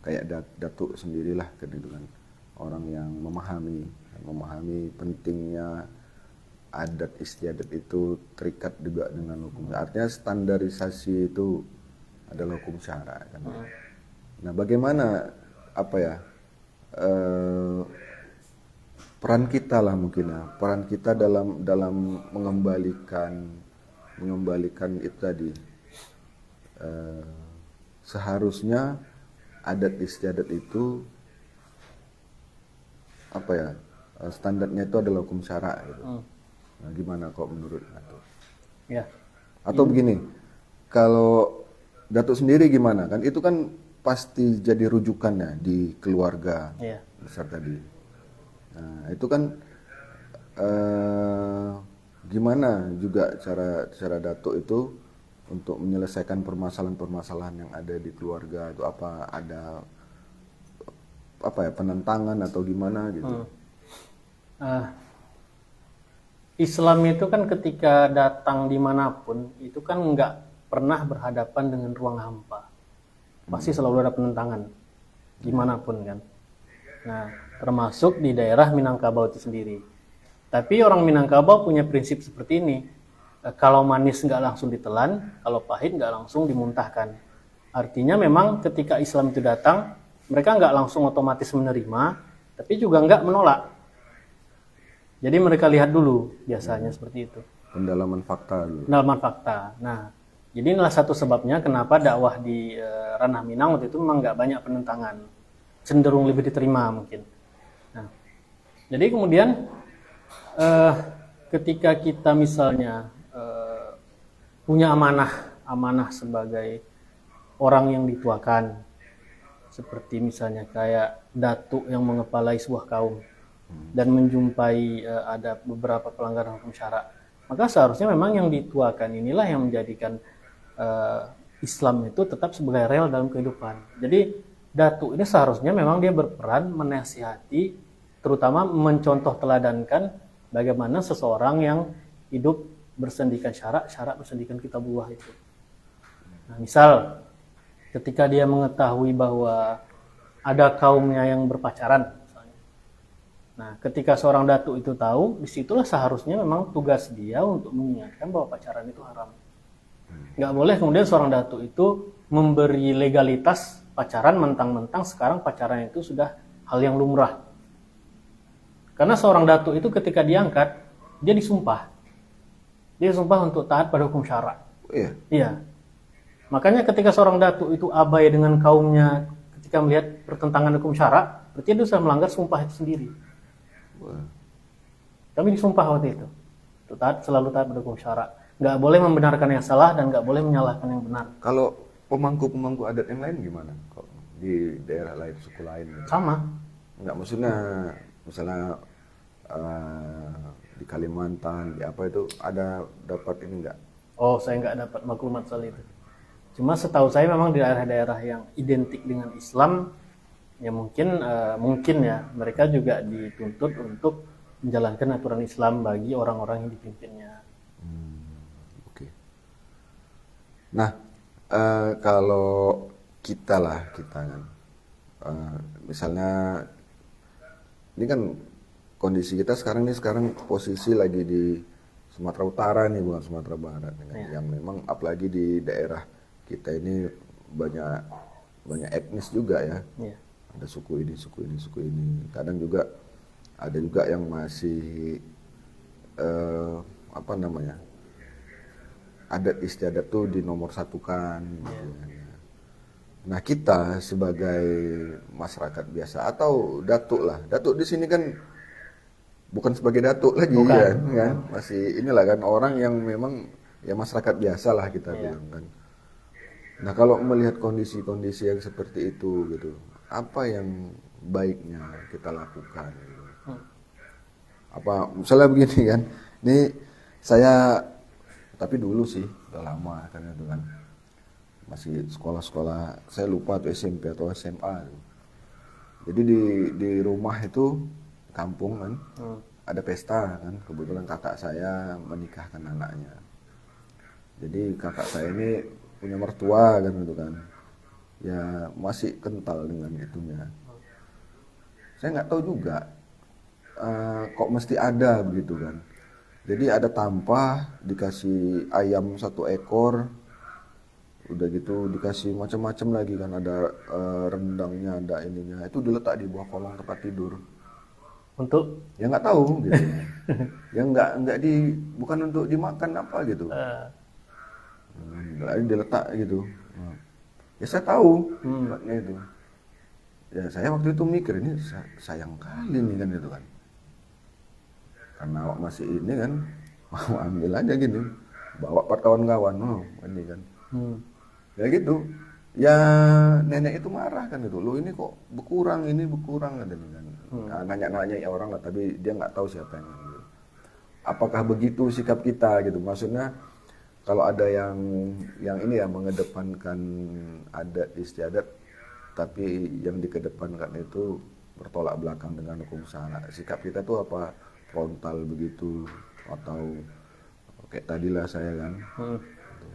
kayak Datuk sendirilah dengan orang yang memahami pentingnya adat istiadat itu terikat juga dengan hukum. Artinya standarisasi itu adalah hukum syara kan. Nah, bagaimana peran kita lah mungkin ya, peran kita dalam mengembalikan itu tadi, seharusnya adat istiadat itu standarnya itu adalah hukum syara gitu. Nah, gimana kok menurut Datuk? Ya. Atau begini, kalau Datuk sendiri gimana? Kan itu kan pasti jadi rujukannya di keluarga besar tadi. Nah, itu kan gimana juga cara Datuk itu untuk menyelesaikan permasalahan-permasalahan yang ada di keluarga itu, apa ada penentangan atau gimana gitu? Islam itu kan ketika datang dimanapun itu kan nggak pernah berhadapan dengan ruang hampa, pasti selalu ada penentangan dimanapun kan. Nah, termasuk di daerah Minangkabau itu sendiri. Tapi orang Minangkabau punya prinsip seperti ini, kalau manis nggak langsung ditelan, kalau pahit nggak langsung dimuntahkan. Artinya memang ketika Islam itu datang, mereka nggak langsung otomatis menerima, tapi juga nggak menolak. Jadi mereka lihat dulu, biasanya seperti itu. Pendalaman fakta dulu. Pendalaman fakta. Nah, jadi inilah satu sebabnya kenapa dakwah di ranah Minang waktu itu memang nggak banyak penentangan, cenderung lebih diterima mungkin. Nah, jadi kemudian ketika kita misalnya punya amanah sebagai orang yang dituakan, seperti misalnya kayak datuk yang mengepalai sebuah kaum dan menjumpai ada beberapa pelanggaran hukum syara, maka seharusnya memang yang dituakan inilah yang menjadikan Islam itu tetap sebagai rel dalam kehidupan. Jadi datuk ini seharusnya memang dia berperan menasihati, terutama mencontoh teladankan bagaimana seseorang yang hidup bersendikan syarak bersendikan kitabullah itu. Nah, misal ketika dia mengetahui bahwa ada kaumnya yang berpacaran misalnya. Nah, ketika seorang datuk itu tahu, disitulah seharusnya memang tugas dia untuk mengingatkan bahwa pacaran itu haram. Nggak boleh kemudian seorang datuk itu memberi legalitas pacaran mentang-mentang sekarang pacaran itu sudah hal yang lumrah. Karena seorang datuk itu ketika diangkat, dia disumpah. Dia disumpah untuk taat pada hukum syara. Iya. Makanya ketika seorang datuk itu abai dengan kaumnya ketika melihat pertentangan hukum syara, berarti dia sudah melanggar sumpah itu sendiri. Kami disumpah waktu itu. Selalu taat pada hukum syara. Nggak boleh membenarkan yang salah dan nggak boleh menyalahkan yang benar. Kalau pemangku adat yang lain gimana? Kok di daerah lain, suku lain? Gitu? Sama. Nggak, maksudnya misalnya di Kalimantan, di apa itu ada dapat ini nggak? Oh, saya nggak dapat maklumat soal itu. Cuma setahu saya memang di daerah-daerah yang identik dengan Islam, ya mungkin ya mereka juga dituntut untuk menjalankan aturan Islam bagi orang-orang yang dipimpinnya. Oke. Nah, kalau kita kan, misalnya ini kan kondisi kita sekarang posisi lagi di Sumatera Utara nih, bukan Sumatera Barat, yang memang apalagi di daerah kita ini banyak etnis juga ya. Ada suku ini. Kadang juga ada juga yang masih adat istiadat tuh dinomor satukan gitu. Nah kita sebagai masyarakat biasa atau datuk lah, datuk di sini kan bukan sebagai datuk lagi kan, masih inilah kan orang yang memang ya masyarakat biasa lah kita bilang kan. Nah kalau melihat kondisi-kondisi yang seperti itu gitu, apa yang baiknya kita lakukan? Gitu. Apa misalnya begini kan, ini saya tapi dulu sih udah lama kan itu kan. Masih sekolah-sekolah, saya lupa tuh SMP atau SMA tuh. Jadi di rumah itu kampung kan, ada pesta kan, kebetulan kakak saya menikahkan anaknya. Jadi kakak saya ini punya mertua kan gitu kan, ya masih kental dengan itunya. Saya nggak tahu juga kok mesti ada begitu kan. Jadi ada tampah, dikasih ayam 1 ekor. Udah gitu dikasih macam-macam lagi kan, ada rendangnya, ada ininya, itu diletak di bawah kolong tempat tidur Untuk ya nggak tahu gitu ya nggak bukan untuk dimakan apa gitu, diletak gitu. Ya saya tahu tempatnya itu, ya saya waktu itu mikir ini sayang kali nih kan itu kan, karena awak masih ini kan mau ambil aja gini, bawa 4 kawan-kawan ini kan. Ya gitu, ya nenek itu marah kan gitu, lo ini kok berkurang kan kan. Nanya-nanya ya orang lah, tapi dia nggak tahu siapa yang gitu. Apakah begitu sikap kita gitu, maksudnya kalau ada yang ini ya mengedepankan adat istiadat, tapi yang dikedepankan itu bertolak belakang dengan hukum syara, sikap kita tuh apa frontal begitu, atau kayak tadilah saya kan,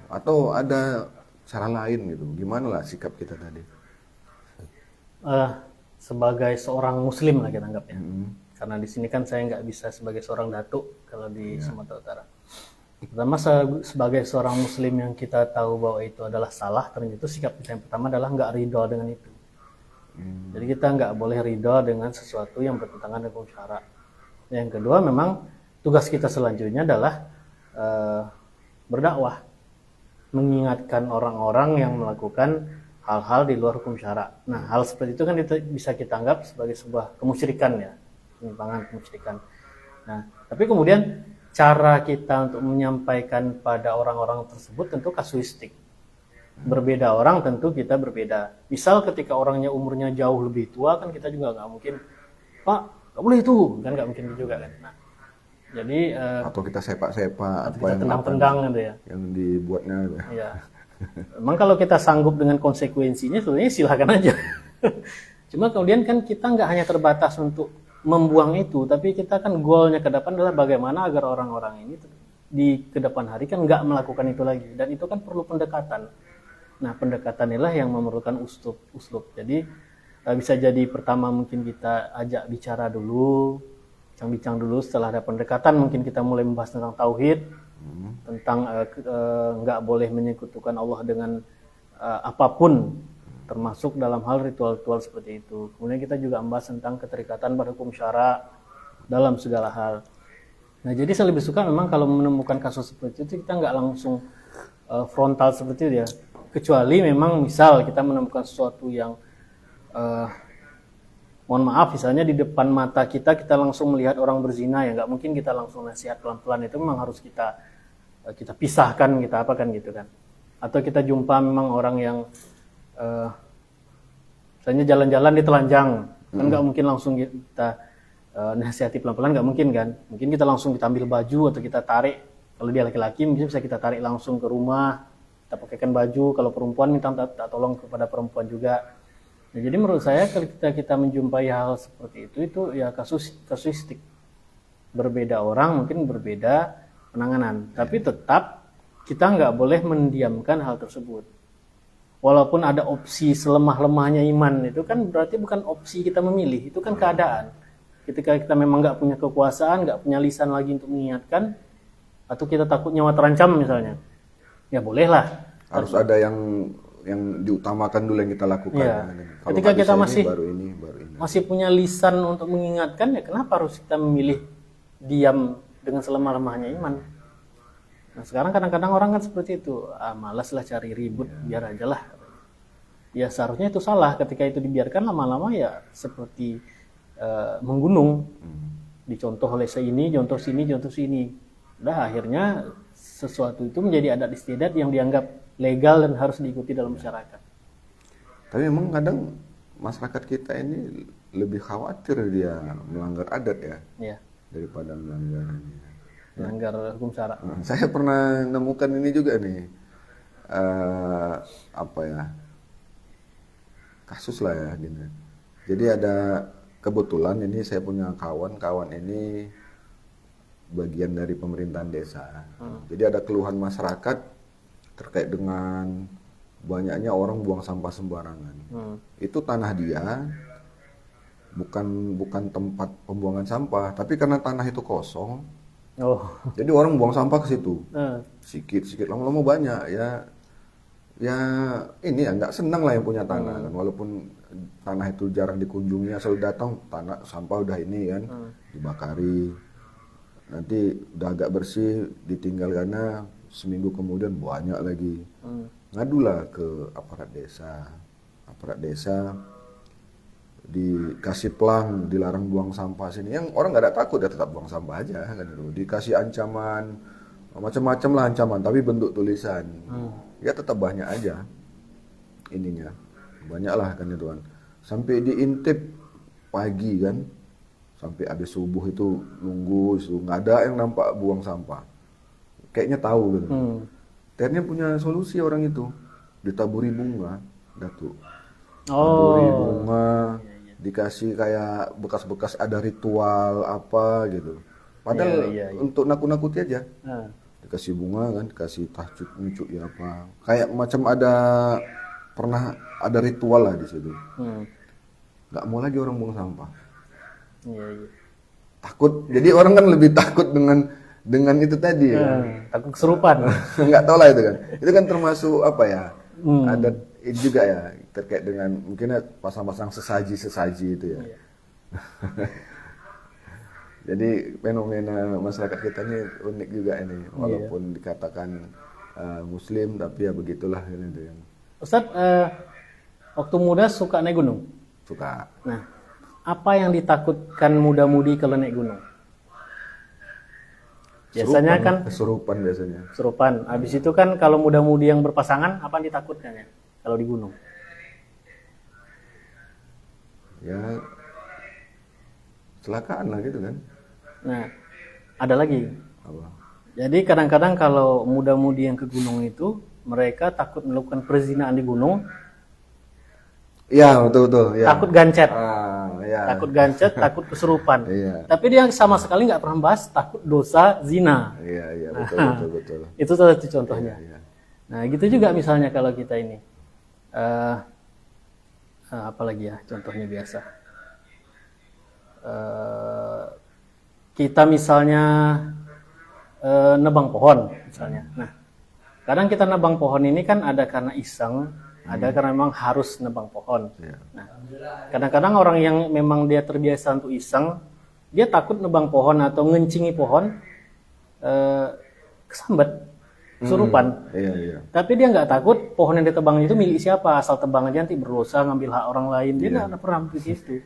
atau ada cara lain gitu, gimana lah sikap kita tadi? sebagai seorang muslim lah kita anggap ya, karena di sini kan saya nggak bisa sebagai seorang datuk kalau di Sumatera Utara. Pertama sebagai seorang muslim yang kita tahu bahwa itu adalah salah, ternyata sikap kita yang pertama adalah nggak ridho dengan itu. Jadi kita nggak boleh ridho dengan sesuatu yang bertentangan dengan hukum syara. Yang kedua, memang tugas kita selanjutnya adalah berdakwah, mengingatkan orang-orang yang melakukan hal-hal di luar hukum syara. Nah, hal seperti itu kan bisa kita anggap sebagai sebuah kemusyrikan ya, penyimpangan kemusyrikan. Nah, tapi kemudian cara kita untuk menyampaikan pada orang-orang tersebut tentu kasuistik. Berbeda orang tentu kita berbeda. Misal ketika orangnya umurnya jauh lebih tua kan kita juga nggak mungkin, Pak, nggak boleh itu, kan nggak mungkin juga kan. Nah, jadi atau kita sepak-sepak, apa yang tendang-tendang gitu ya, yang dibuatnya. Ya. Memang kalau kita sanggup dengan konsekuensinya sebenarnya silakan aja. Cuma kemudian kan kita nggak hanya terbatas untuk membuang itu, tapi kita kan goalnya ke depan adalah bagaimana agar orang-orang ini di ke depan hari kan nggak melakukan itu lagi, dan itu kan perlu pendekatan. Nah, pendekatan inilah yang memerlukan uslub. Jadi bisa jadi pertama mungkin kita ajak bicara dulu, bincang-bincang dulu, setelah ada pendekatan mungkin kita mulai membahas tentang tauhid, tentang nggak boleh menyekutukan Allah dengan apapun, termasuk dalam hal ritual-ritual seperti itu. Kemudian kita juga membahas tentang keterikatan pada hukum syara dalam segala hal. Nah, jadi saya lebih suka memang kalau menemukan kasus seperti itu kita nggak langsung frontal seperti itu ya, kecuali memang misal kita menemukan sesuatu yang mohon maaf, misalnya di depan mata kita langsung melihat orang berzina, ya nggak mungkin kita langsung nasihat pelan-pelan, itu memang harus kita pisahkan, kita apa kan gitu kan. Atau kita jumpa memang orang yang misalnya jalan-jalan di telanjang, kan nggak mungkin langsung kita nasihati pelan-pelan, nggak mungkin kan. Mungkin kita langsung kita ambil baju atau kita tarik, kalau dia laki-laki mungkin bisa kita tarik langsung ke rumah, kita pakaikan baju, kalau perempuan minta tolong kepada perempuan juga. Nah, jadi menurut saya ketika kita menjumpai hal seperti itu ya kasuistik. Berbeda orang mungkin berbeda penanganan, tapi tetap kita nggak boleh mendiamkan hal tersebut. Walaupun ada opsi selemah-lemahnya iman, itu kan berarti bukan opsi kita memilih, itu kan keadaan. Ketika kita memang nggak punya kekuasaan, nggak punya lisan lagi untuk mengingatkan, atau kita takut nyawa terancam misalnya, ya bolehlah. Harus ada yang diutamakan dulu yang kita lakukan. Ya. Kalau ketika kita ini. masih punya lisan untuk mengingatkan, ya kenapa harus kita memilih diam dengan selemah-lemahnya iman? Nah, sekarang kadang-kadang orang kan seperti itu, malas lah cari ribut, biar aja lah. Ya seharusnya itu salah, ketika itu dibiarkan lama-lama ya seperti menggunung, dicontoh oleh sini, contoh sini, contoh sini. Udah akhirnya sesuatu itu menjadi adat istiadat yang dianggap legal dan harus diikuti dalam masyarakat. Tapi memang kadang masyarakat kita ini lebih khawatir dia melanggar adat ya, Ya, daripada melanggar ini. melanggar hukum syara. Nah, saya pernah nemukan ini juga nih, apa ya, kasus lah ya gini. Jadi ada kebetulan ini saya punya kawan ini bagian dari pemerintahan desa. Jadi ada keluhan masyarakat terkait dengan banyaknya orang buang sampah sembarangan. Itu tanah dia, bukan tempat pembuangan sampah, tapi karena tanah itu kosong, Oh, jadi orang buang sampah ke situ. Sedikit lama-lama banyak ya. Ya ini ya nggak senang lah yang punya tanah kan, walaupun tanah itu jarang dikunjungi, asal datang tanah sampah udah ini kan dibakari, nanti udah agak bersih ditinggal karena seminggu kemudian banyak lagi. Ngadulah ke aparat desa dikasih pelang, dilarang buang sampah sini. Yang orang nggak ada takut, ya tetap buang sampah aja kan itu. Dikasih ancaman macam-macam lah ancaman, tapi bentuk tulisan. Ya tetap banyak aja ininya, banyak lah kan itu kan. Sampai diintip pagi kan, sampai habis subuh itu nunggu, nggak ada yang nampak buang sampah. Kayaknya tahu gitu. Akhirnya punya solusi orang itu, ditaburi bunga, Datuk. Taburi bunga, dikasih kayak bekas-bekas ada ritual apa gitu. Padahal untuk nakut-nakuti aja. Dikasih bunga kan, dikasih tahajud nucuk ya apa. Kayak macam pernah ada ritual lah di situ. Nggak mau lagi orang buang sampah. Takut. Jadi orang kan lebih takut dengan itu tadi ya. Takut kesurupan. Nggak tahu lah itu kan. Itu kan termasuk apa ya? Adat juga ya, terkait dengan mungkin pasang-pasang sesaji itu ya. Jadi fenomena masyarakat kita ini unik juga ini, walaupun dikatakan Muslim tapi ya begitulah ini yang. Ustadz, waktu muda suka naik gunung? Suka. Nah, apa yang ditakutkan muda-mudi kalau naik gunung? Biasanya kan kesurupan biasanya. Kesurupan. Habis itu kan kalau muda-mudi yang berpasangan, apa yang ditakutkan ya kalau di gunung? Ya kecelakaan lah gitu kan. Nah, ada lagi. Apa? Jadi kadang-kadang kalau muda-mudi yang ke gunung itu, mereka takut melakukan perzinahan di gunung. Iya, betul. Ya. Takut gancet. Ya. Takut gancet, takut kesurupan. Iya. Tapi dia sama sekali nggak pernah bahas takut dosa zina. Iya, betul. Itu salah satu contohnya. Iya. Nah, gitu juga misalnya kalau kita ini. Apalagi ya contohnya biasa. Kita misalnya nebang pohon misalnya. Nah, kadang kita nebang pohon ini kan ada karena iseng, ada karena memang harus nebang pohon. Nah, kadang-kadang orang yang memang dia terbiasa untuk iseng, dia takut nebang pohon atau ngencingi pohon, kesambet, kesurupan. Iya. Tapi dia nggak takut pohon yang ditebang itu milik siapa, asal tebang aja nanti berdosa ngambil hak orang lain. Dia nggak pernah begitu.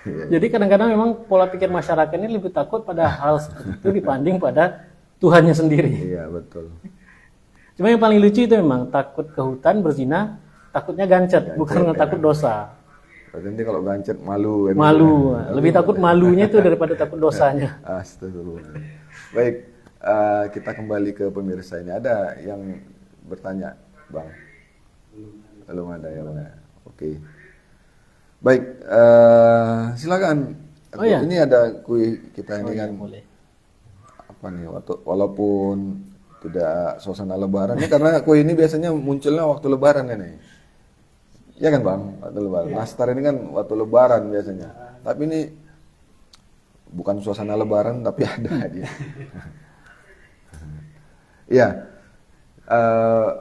Jadi kadang-kadang memang pola pikir masyarakat ini lebih takut pada hal seperti itu dibanding pada Tuhannya sendiri. Iya, betul. Cuma yang paling lucu itu memang takut ke hutan berzina, takutnya gancet, bukan takut dosa. Nanti kalau gancet malu kan. Malu, lebih takut malunya itu daripada takut dosanya. Astagfirullah. Baik, kita kembali ke pemirsa ini. Ada yang bertanya, Bang? Belum ada ya, Bang? Oke. Baik, silakan. Ini ada kuis kita ini kan. Boleh. Apa nih? Walaupun tidak suasana Lebaran, ini karena kue ini biasanya munculnya waktu Lebaran ini. Ya kan Bang, waktu Lebaran. Nastar ini kan waktu Lebaran biasanya. Tapi ini bukan suasana Lebaran, tapi ada dia. Iya.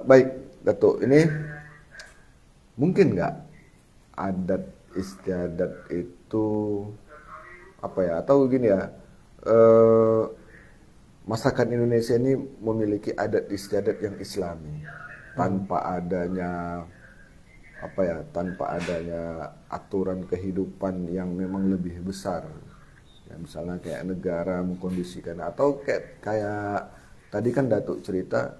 Baik, Datuk. Ini mungkin nggak adat istiadat itu apa ya? Atau gini ya? masyarakat Indonesia ini memiliki adat istiadat yang Islami tanpa adanya tanpa adanya aturan kehidupan yang memang lebih besar. Ya, misalnya kayak negara mengkondisikan atau kayak tadi kan Datuk cerita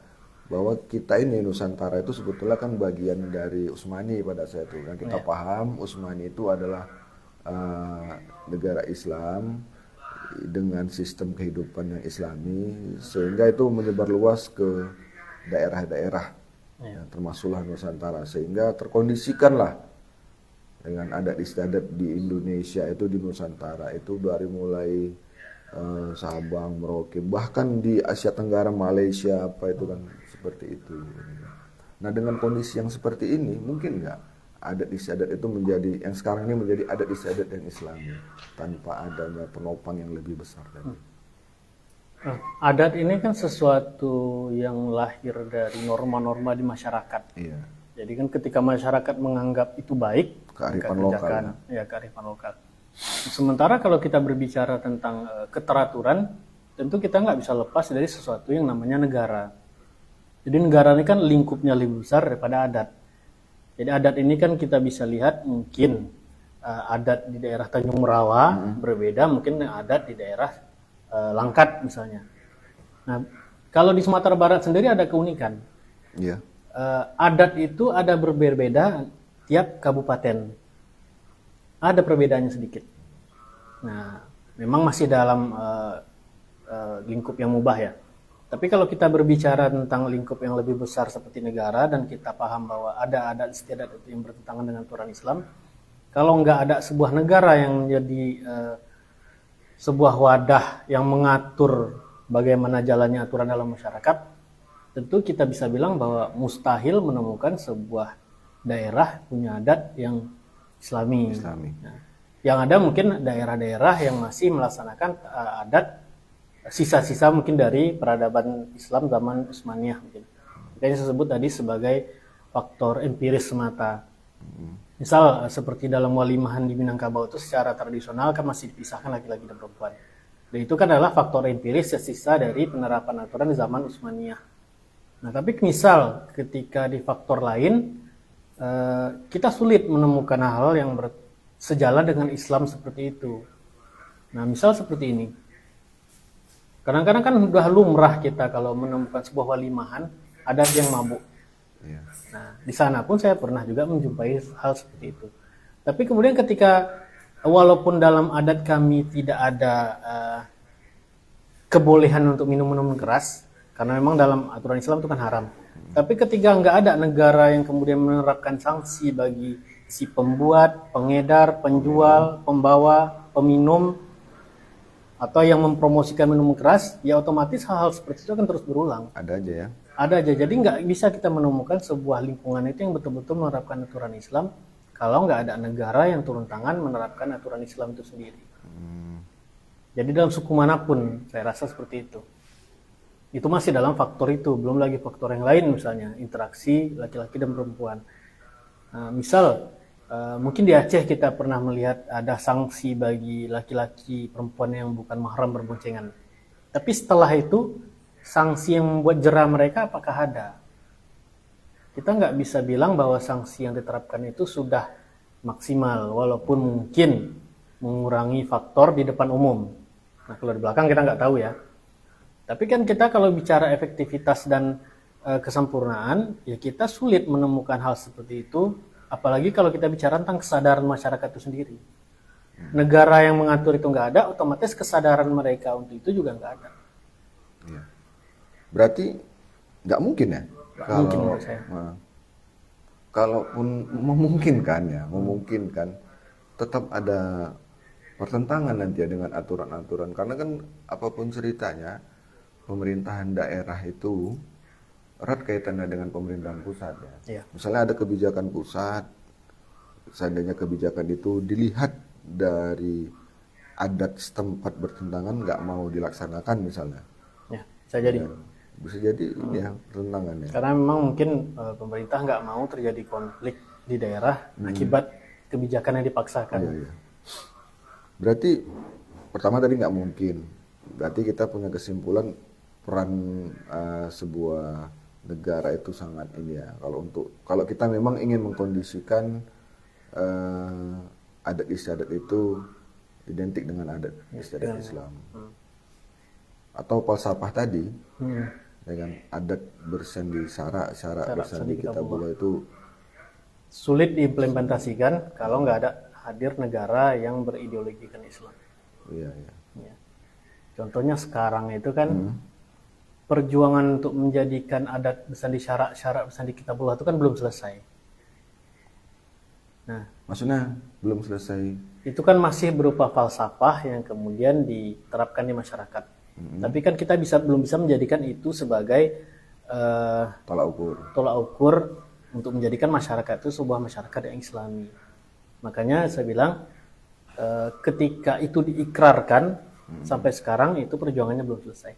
bahwa kita ini Nusantara itu sebetulnya kan bagian dari Utsmani pada saat itu. Yang kita paham Utsmani itu adalah negara Islam dengan sistem kehidupan yang Islami, sehingga itu menyebar luas ke daerah-daerah, termasuklah Nusantara, sehingga terkondisikanlah dengan adat istiadat di Indonesia itu di Nusantara itu dari mulai Sabang, Merauke, bahkan di Asia Tenggara, Malaysia apa itu kan seperti itu. Nah dengan kondisi yang seperti ini mungkin nggak adat istiadat itu menjadi yang sekarang ini menjadi adat istiadat yang Islami tanpa adanya penopang yang lebih besar tadi. Adat ini kan sesuatu yang lahir dari norma-norma di masyarakat. Iya. Jadi kan ketika masyarakat menganggap itu baik, Kearifan maka lokal, kerjakan, ya kearifan lokal. Sementara kalau kita berbicara tentang keteraturan, tentu kita nggak bisa lepas dari sesuatu yang namanya negara. Jadi negara ini kan lingkupnya lebih besar daripada adat. Jadi adat ini kan kita bisa lihat mungkin adat di daerah Tanjung Merawa berbeda mungkin dengan adat di daerah Langkat misalnya. Nah, kalau di Sumatera Barat sendiri ada keunikan. Iya. Adat itu ada berbeda tiap kabupaten. Ada perbedaannya sedikit. Nah, memang masih dalam lingkup yang mubah ya. Tapi kalau kita berbicara tentang lingkup yang lebih besar seperti negara dan kita paham bahwa ada adat istiadat itu yang bertentangan dengan aturan Islam, kalau nggak ada sebuah negara yang menjadi sebuah wadah yang mengatur bagaimana jalannya aturan dalam masyarakat, tentu kita bisa bilang bahwa mustahil menemukan sebuah daerah punya adat yang Islami. Nah, yang ada mungkin daerah-daerah yang masih melaksanakan adat sisa-sisa mungkin dari peradaban Islam zaman Utsmaniyah mungkin. Makanya saya sebut tadi sebagai faktor empiris semata. Misal seperti dalam walimahan di Minangkabau itu secara tradisional kan masih dipisahkan laki-laki dan perempuan. Dan itu kan adalah faktor empiris sisa dari penerapan aturan di zaman Utsmaniyah. Nah, tapi misal ketika di faktor lain kita sulit menemukan hal yang sejalan dengan Islam seperti itu. Nah, misal seperti ini. Kadang-kadang kan udah lumrah kita kalau menemukan sebuah walimahan ada yang mabuk. Iya. Nah, di sana pun saya pernah juga menjumpai hal seperti itu. Tapi kemudian ketika walaupun dalam adat kami tidak ada kebolehan untuk minum minuman keras, karena memang dalam aturan Islam itu kan haram. Tapi ketika nggak ada negara yang kemudian menerapkan sanksi bagi si pembuat, pengedar, penjual, pembawa, peminum, atau yang mempromosikan minuman keras, ya otomatis hal-hal seperti itu akan terus berulang. Ada aja ya. Ada aja. Jadi nggak bisa kita menemukan sebuah lingkungan itu yang betul-betul menerapkan aturan Islam kalau nggak ada negara yang turun tangan menerapkan aturan Islam itu sendiri. Jadi dalam suku manapun, saya rasa seperti itu. Itu masih dalam faktor itu, belum lagi faktor yang lain misalnya interaksi laki-laki dan perempuan. Misal mungkin di Aceh kita pernah melihat ada sanksi bagi laki-laki perempuan yang bukan mahram berboncengan. Tapi setelah itu sanksi yang membuat jera mereka apakah ada? Kita nggak bisa bilang bahwa sanksi yang diterapkan itu sudah maksimal, walaupun mungkin mengurangi faktor di depan umum. Nah kalau di belakang kita nggak tahu ya. Tapi kan kita kalau bicara efektivitas dan kesempurnaan, ya kita sulit menemukan hal seperti itu. Apalagi kalau kita bicara tentang kesadaran masyarakat itu sendiri. Negara yang mengatur itu nggak ada, otomatis kesadaran mereka untuk itu juga nggak ada. Iya. Berarti nggak mungkin ya? Nggak mungkin menurut saya. Kalaupun memungkinkan, tetap ada pertentangan nanti ya dengan aturan-aturan. Karena kan apapun ceritanya, pemerintahan daerah itu erat kaitannya dengan pemerintahan pusat ya. Iya. Misalnya ada kebijakan pusat, seandainya kebijakan itu dilihat dari adat setempat bertentangan nggak mau dilaksanakan misalnya. Ya, bisa jadi. Ya, bisa jadi ya pertentangan ya. Karena memang mungkin pemerintah nggak mau terjadi konflik di daerah akibat kebijakan yang dipaksakan. Iya, iya. Berarti pertama tadi nggak mungkin. Berarti kita punya kesimpulan peran sebuah negara itu sangat ini ya. Kalau kita memang ingin mengkondisikan adat istiadat itu identik dengan adat istiadat Islam. Atau falsafah tadi, ya kan, adat bersandi syarak bersandi kitabullah itu sulit diimplementasikan kalau nggak ada hadir negara yang berideologikan Islam. iya iya. Ya. Contohnya sekarang itu kan perjuangan untuk menjadikan adat bersandi syarak bersandi kitabullah itu kan belum selesai. Nah, Maksudnya belum selesai. itu kan masih berupa falsafah yang kemudian diterapkan di masyarakat. Tapi kan kita belum bisa menjadikan itu sebagai Tolak ukur. untuk menjadikan masyarakat itu sebuah masyarakat yang Islami. Makanya saya bilang ketika itu diikrarkan sampai sekarang itu perjuangannya belum selesai.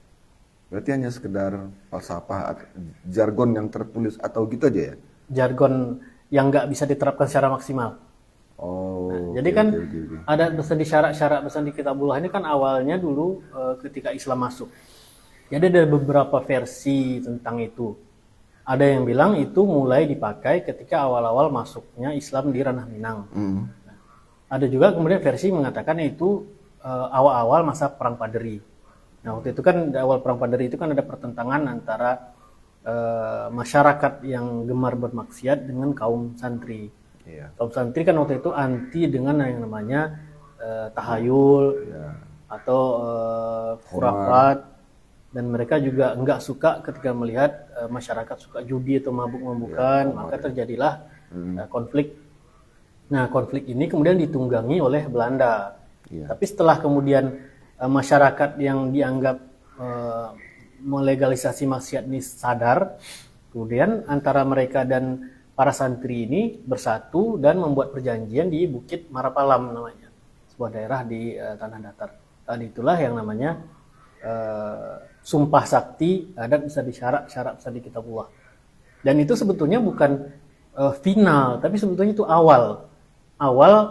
Berarti hanya sekedar falsafah, jargon yang tertulis atau gitu aja ya? Jargon yang nggak bisa diterapkan secara maksimal. Oh. Jadi kan ada bersandi syarak bersandi kitabullah ini kan awalnya dulu ketika Islam masuk. Jadi ada beberapa versi tentang itu. Ada yang bilang itu mulai dipakai ketika awal-awal masuknya Islam di ranah Minang. Ada juga kemudian versi mengatakan itu awal-awal masa Perang Paderi. Nah waktu itu kan di awal Perang Paderi itu kan ada pertentangan antara masyarakat yang gemar bermaksiat dengan kaum santri. Iya. Kaum santri kan waktu itu anti dengan yang namanya tahayul atau khurafat, dan mereka juga enggak suka ketika melihat masyarakat suka judi atau mabuk-mabukan, maka terjadilah konflik. Nah, konflik ini kemudian ditunggangi oleh Belanda. Tapi setelah kemudian masyarakat yang dianggap melegalisasi maksiat ini sadar, kemudian antara mereka dan para santri ini bersatu dan membuat perjanjian di Bukit Marapalam namanya, sebuah daerah di Tanah Datar. Dan itulah yang namanya Sumpah Sakti Adat Bersandi Syarak Bersandi Kitabullah. Dan itu sebetulnya bukan final, tapi sebetulnya itu awal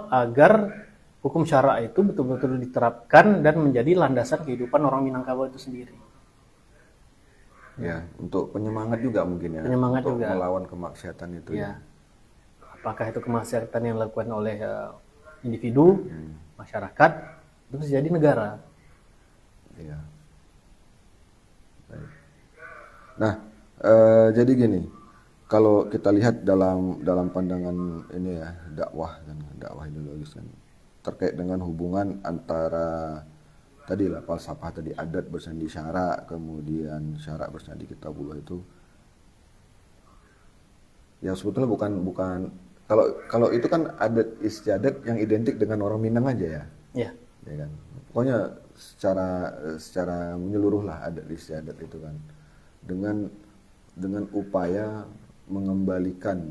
agar hukum syarak itu betul-betul diterapkan dan menjadi landasan kehidupan orang Minangkabau itu sendiri. Ya, untuk penyemangat juga mungkin ya. Penyemangat untuk juga. melawan kemaksiatan itu Ya. Apakah itu kemaksiatan yang dilakukan oleh individu, masyarakat, itu bisa jadi negara. Iya. Baik. Nah, jadi gini, kalau kita lihat dalam pandangan ini ya, dakwah ideologis kan, terkait dengan hubungan antara tadi lah falsafah tadi, adat bersandi syarak, kemudian syarak bersandi kitabullah itu yang sebetulnya bukan kalau itu kan adat istiadat yang identik dengan orang Minang aja ya. Ya. Ya kan. Pokoknya secara menyeluruh lah adat istiadat itu kan. Dengan upaya mengembalikan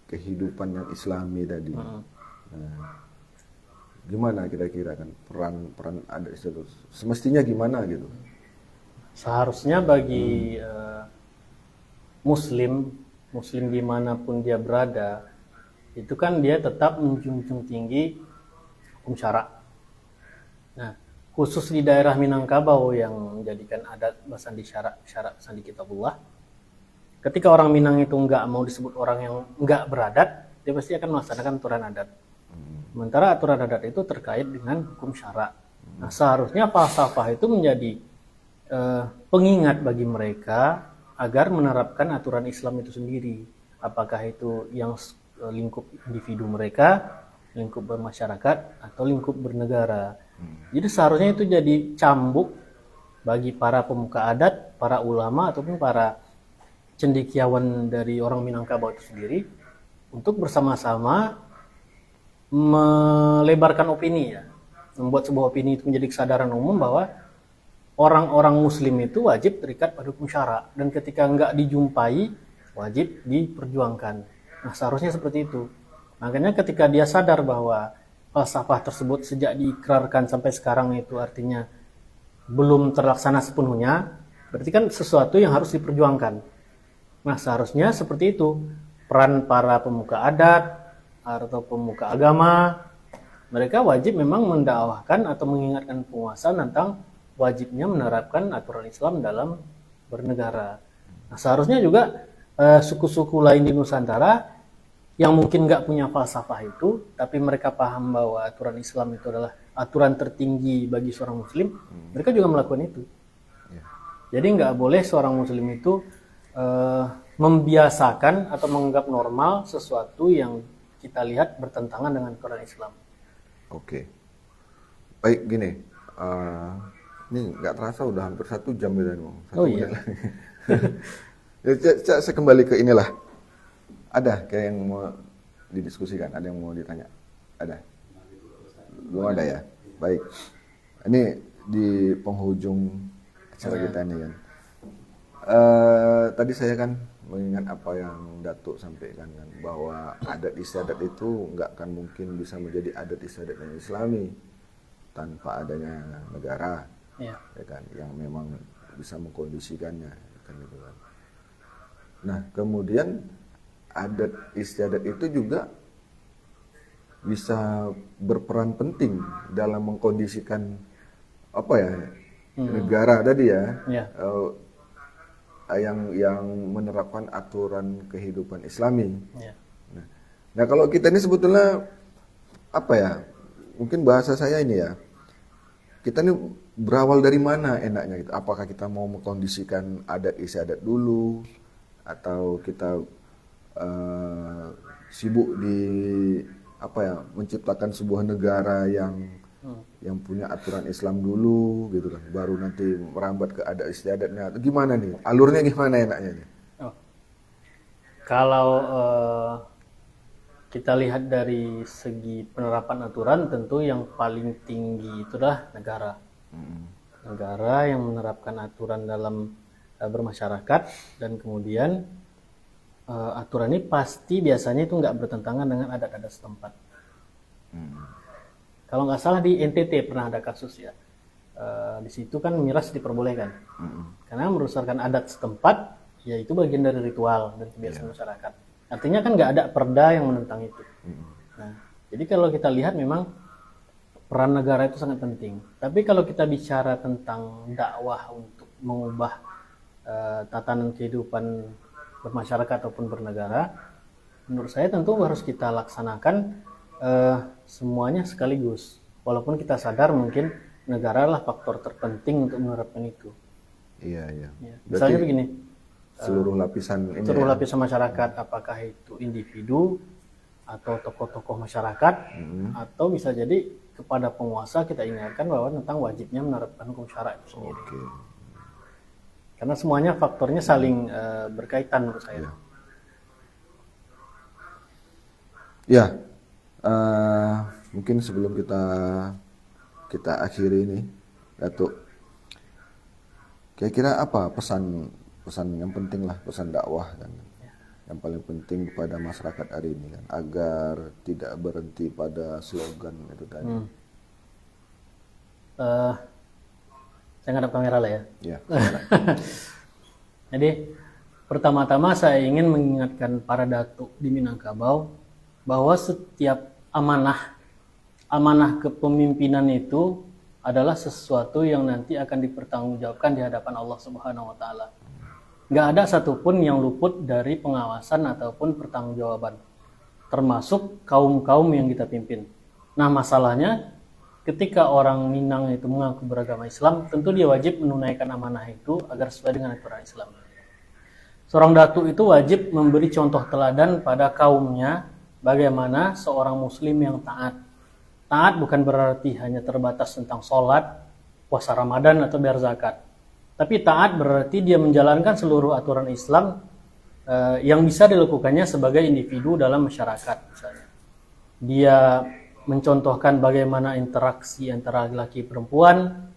kehidupan yang Islami tadi. Nah, gimana kira-kira kan peran adat istiadat semestinya gimana gitu? Seharusnya bagi muslim dimanapun dia berada, itu kan dia tetap menjunjung tinggi hukum syarak. Nah, khusus di daerah Minangkabau yang menjadikan adat bersandi syarak bersandi kitabullah, ketika orang Minang itu nggak mau disebut orang yang nggak beradat, dia pasti akan melaksanakan aturan adat. Sementara aturan adat itu terkait dengan hukum syarak. Nah, seharusnya falsafah itu menjadi pengingat bagi mereka agar menerapkan aturan Islam itu sendiri. Apakah itu yang lingkup individu mereka, lingkup bermasyarakat, atau lingkup bernegara. Jadi seharusnya itu jadi cambuk bagi para pemuka adat, para ulama, ataupun para cendekiawan dari orang Minangkabau itu sendiri untuk bersama-sama melebarkan opini ya, membuat sebuah opini itu menjadi kesadaran umum bahwa orang-orang muslim itu wajib terikat pada hukum syarak, dan ketika enggak dijumpai wajib diperjuangkan. Nah, seharusnya seperti itu. Makanya ketika dia sadar bahwa falsafah tersebut sejak diikrarkan sampai sekarang itu artinya belum terlaksana sepenuhnya, berarti kan sesuatu yang harus diperjuangkan. Nah, seharusnya seperti itu peran para pemuka adat atau pemuka agama, mereka wajib memang mendakwahkan atau mengingatkan penguasa tentang wajibnya menerapkan aturan Islam dalam bernegara. Nah, seharusnya juga suku-suku lain di Nusantara yang mungkin nggak punya falsafah itu, tapi mereka paham bahwa aturan Islam itu adalah aturan tertinggi bagi seorang Muslim, mereka juga melakukan itu. Ya. Jadi nggak boleh seorang Muslim itu membiasakan atau menganggap normal sesuatu yang kita lihat bertentangan dengan aturan Islam. Oke. Baik, gini. Ini nggak terasa udah hampir 1 jam ya. Oh iya. Saya kembali ke inilah. Ada kayak yang mau didiskusikan, ada yang mau ditanya? Ada? Belum ada ya? Baik. Ini di penghujung acara kita nih kan. Tadi saya kan mengingat apa yang Datuk sampaikan kan, bahwa adat istiadat itu nggak akan mungkin bisa menjadi adat istiadat yang Islami tanpa adanya negara, ya kan, yang memang bisa mengkondisikannya, kan gitu kan. Nah, kemudian adat istiadat itu juga bisa berperan penting dalam mengkondisikan apa ya, negara tadi ya. Yang menerapkan aturan kehidupan Islami. Nah, kalau kita ini sebetulnya apa ya? Mungkin bahasa saya ini ya. Kita ini berawal dari mana enaknya gitu? Apakah kita mau mengkondisikan adat istiadat dulu, atau kita sibuk di apa ya, menciptakan sebuah negara yang punya aturan Islam dulu gitu kan, baru nanti merambat ke adat istiadatnya. Gimana nih? Alurnya gimana enaknya nih? Kalau kita lihat dari segi penerapan aturan, tentu yang paling tinggi itu adalah negara. Negara yang menerapkan aturan dalam bermasyarakat, dan kemudian aturan ini pasti biasanya itu nggak bertentangan dengan adat-adat setempat. Kalau nggak salah di NTT pernah ada kasus ya, di situ kan miras diperbolehkan, karena merusakkan adat setempat, ya itu bagian dari ritual dan kebiasaan masyarakat. Artinya kan nggak ada perda yang menentang itu. Nah, jadi kalau kita lihat memang peran negara itu sangat penting. Tapi kalau kita bicara tentang dakwah untuk mengubah tatanan kehidupan bermasyarakat ataupun bernegara, menurut saya tentu harus kita laksanakan semuanya sekaligus. Walaupun kita sadar mungkin negara adalah faktor terpenting untuk menerapkan itu. Iya. Misalnya begini, seluruh lapisan ini, seluruh lapisan masyarakat, apakah itu individu atau tokoh-tokoh masyarakat, atau bisa jadi kepada penguasa kita ingatkan bahwa tentang wajibnya menerapkan hukum syara itu sendiri. Karena semuanya faktornya saling berkaitan menurut saya. Ya, mungkin sebelum kita akhiri ini, Datuk, kira-kira apa pesan yang penting lah, pesan dakwah kan, yang paling penting kepada masyarakat hari ini kan, agar tidak berhenti pada slogan itu tadi. Saya ngadap kamera lah ya. Ya. Jadi pertama-tama saya ingin mengingatkan para datuk di Minangkabau bahwa setiap amanah kepemimpinan itu adalah sesuatu yang nanti akan dipertanggungjawabkan di hadapan Allah Subhanahu wa taala. Nggak ada satupun yang luput dari pengawasan ataupun pertanggungjawaban, termasuk kaum-kaum yang kita pimpin. Nah, masalahnya ketika orang Minang itu mengaku beragama Islam, tentu dia wajib menunaikan amanah itu agar sesuai dengan aturan Islam. Seorang datuk itu wajib memberi contoh teladan pada kaumnya bagaimana seorang muslim yang taat. Taat bukan berarti hanya terbatas tentang sholat, puasa Ramadan atau bayar zakat. Tapi taat berarti dia menjalankan seluruh aturan Islam yang bisa dilakukannya sebagai individu dalam masyarakat misalnya. Dia mencontohkan bagaimana interaksi antara laki-laki perempuan.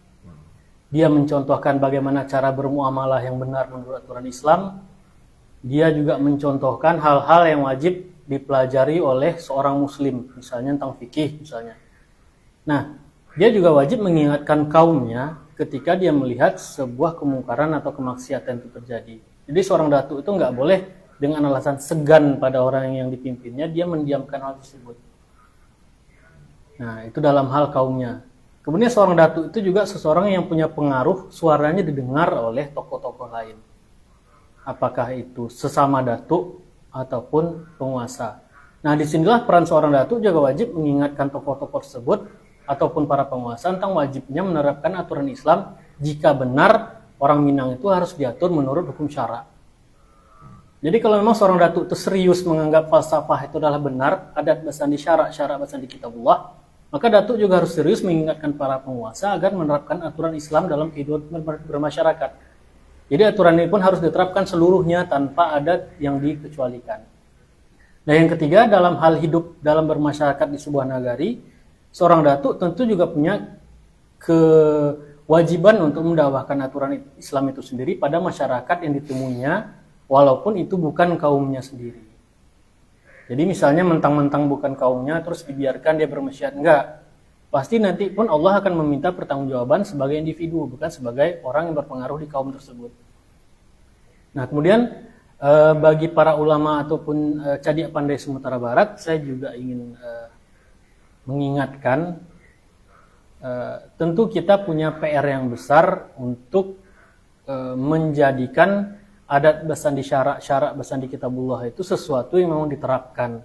Dia mencontohkan bagaimana cara bermuamalah yang benar menurut aturan Islam. Dia juga mencontohkan hal-hal yang wajib dipelajari oleh seorang muslim, misalnya tentang fikih misalnya. Nah, dia juga wajib mengingatkan kaumnya ketika dia melihat sebuah kemungkaran atau kemaksiatan itu terjadi. Jadi seorang datuk itu nggak boleh dengan alasan segan pada orang yang dipimpinnya, dia mendiamkan hal tersebut. Nah, itu dalam hal kaumnya. Kemudian seorang datuk itu juga seseorang yang punya pengaruh, suaranya didengar oleh tokoh-tokoh lain. Apakah itu sesama datuk ataupun penguasa. Nah, disinilah peran seorang datuk juga wajib mengingatkan tokoh-tokoh tersebut ataupun para penguasa tentang wajibnya menerapkan aturan Islam jika benar orang Minang itu harus diatur menurut hukum syara. Jadi kalau memang seorang datuk itu serius menganggap falsafah itu adalah benar, adat basandi syara, syara basandi kitabullah, maka datuk juga harus serius mengingatkan para penguasa agar menerapkan aturan Islam dalam kehidupan bermasyarakat. Jadi aturan ini pun harus diterapkan seluruhnya tanpa ada yang dikecualikan. Nah, yang ketiga, dalam hal hidup dalam bermasyarakat di sebuah nagari, seorang datuk tentu juga punya kewajiban untuk mendakwahkan aturan Islam itu sendiri pada masyarakat yang ditemuinya, walaupun itu bukan kaumnya sendiri. Jadi misalnya mentang-mentang bukan kaumnya terus dibiarkan dia bermaksiat, enggak. Pasti nanti pun Allah akan meminta pertanggungjawaban sebagai individu, bukan sebagai orang yang berpengaruh di kaum tersebut. Nah, kemudian bagi para ulama ataupun cadia pandai Sumatera Barat, saya juga ingin mengingatkan, tentu kita punya PR yang besar untuk menjadikan adat basandi syara, syara basandi kitabullah itu sesuatu yang memang diterapkan.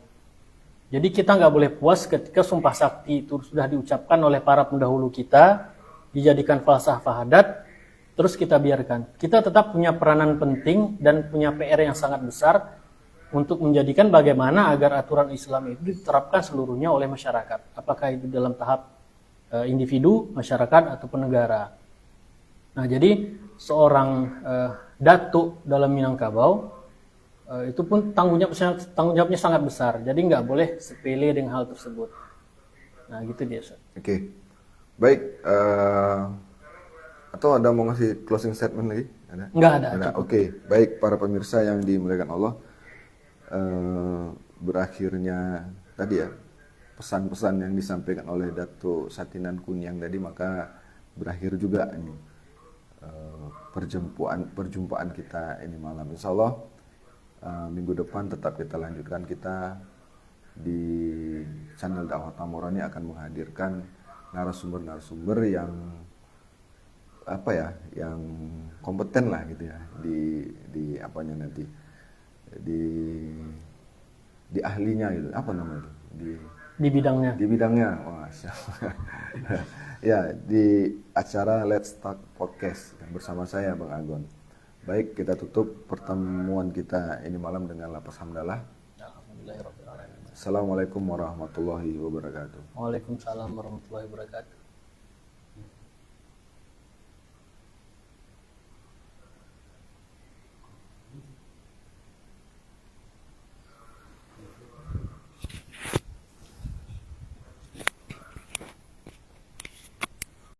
Jadi kita nggak boleh puas ketika sumpah sakti itu sudah diucapkan oleh para pendahulu kita, dijadikan falsafah adat, terus kita biarkan. Kita tetap punya peranan penting dan punya PR yang sangat besar untuk menjadikan bagaimana agar aturan Islam itu diterapkan seluruhnya oleh masyarakat. Apakah itu dalam tahap individu, masyarakat, ataupun negara. Nah, jadi seorang datuk dalam Minangkabau itu pun tanggung jawabnya sangat besar. Jadi nggak boleh sepele dengan hal tersebut. Nah, gitu dia. Oke. Baik. Atau ada mau ngasih closing statement lagi? Ada? Nggak ada. Oke. Baik, para pemirsa yang dimuliakan Allah. Berakhirnya tadi ya pesan-pesan yang disampaikan oleh Datuk Satinan Kuniang tadi, maka berakhir juga ini perjumpaan kita ini malam. Insya Allah minggu depan tetap kita lanjutkan. Kita di channel Dakwah Tamorani akan menghadirkan narasumber-narasumber yang yang kompeten lah gitu ya di apanya nanti di ahlinya gitu, apa namanya itu di bidangnya. Wah, ya, di acara Let's Talk Podcast bersama saya Bang Agon. Baik, kita tutup pertemuan kita ini malam dengan lapas hamdalah. Assalamualaikum warahmatullahi wabarakatuh. Waalaikumsalam warahmatullahi wabarakatuh.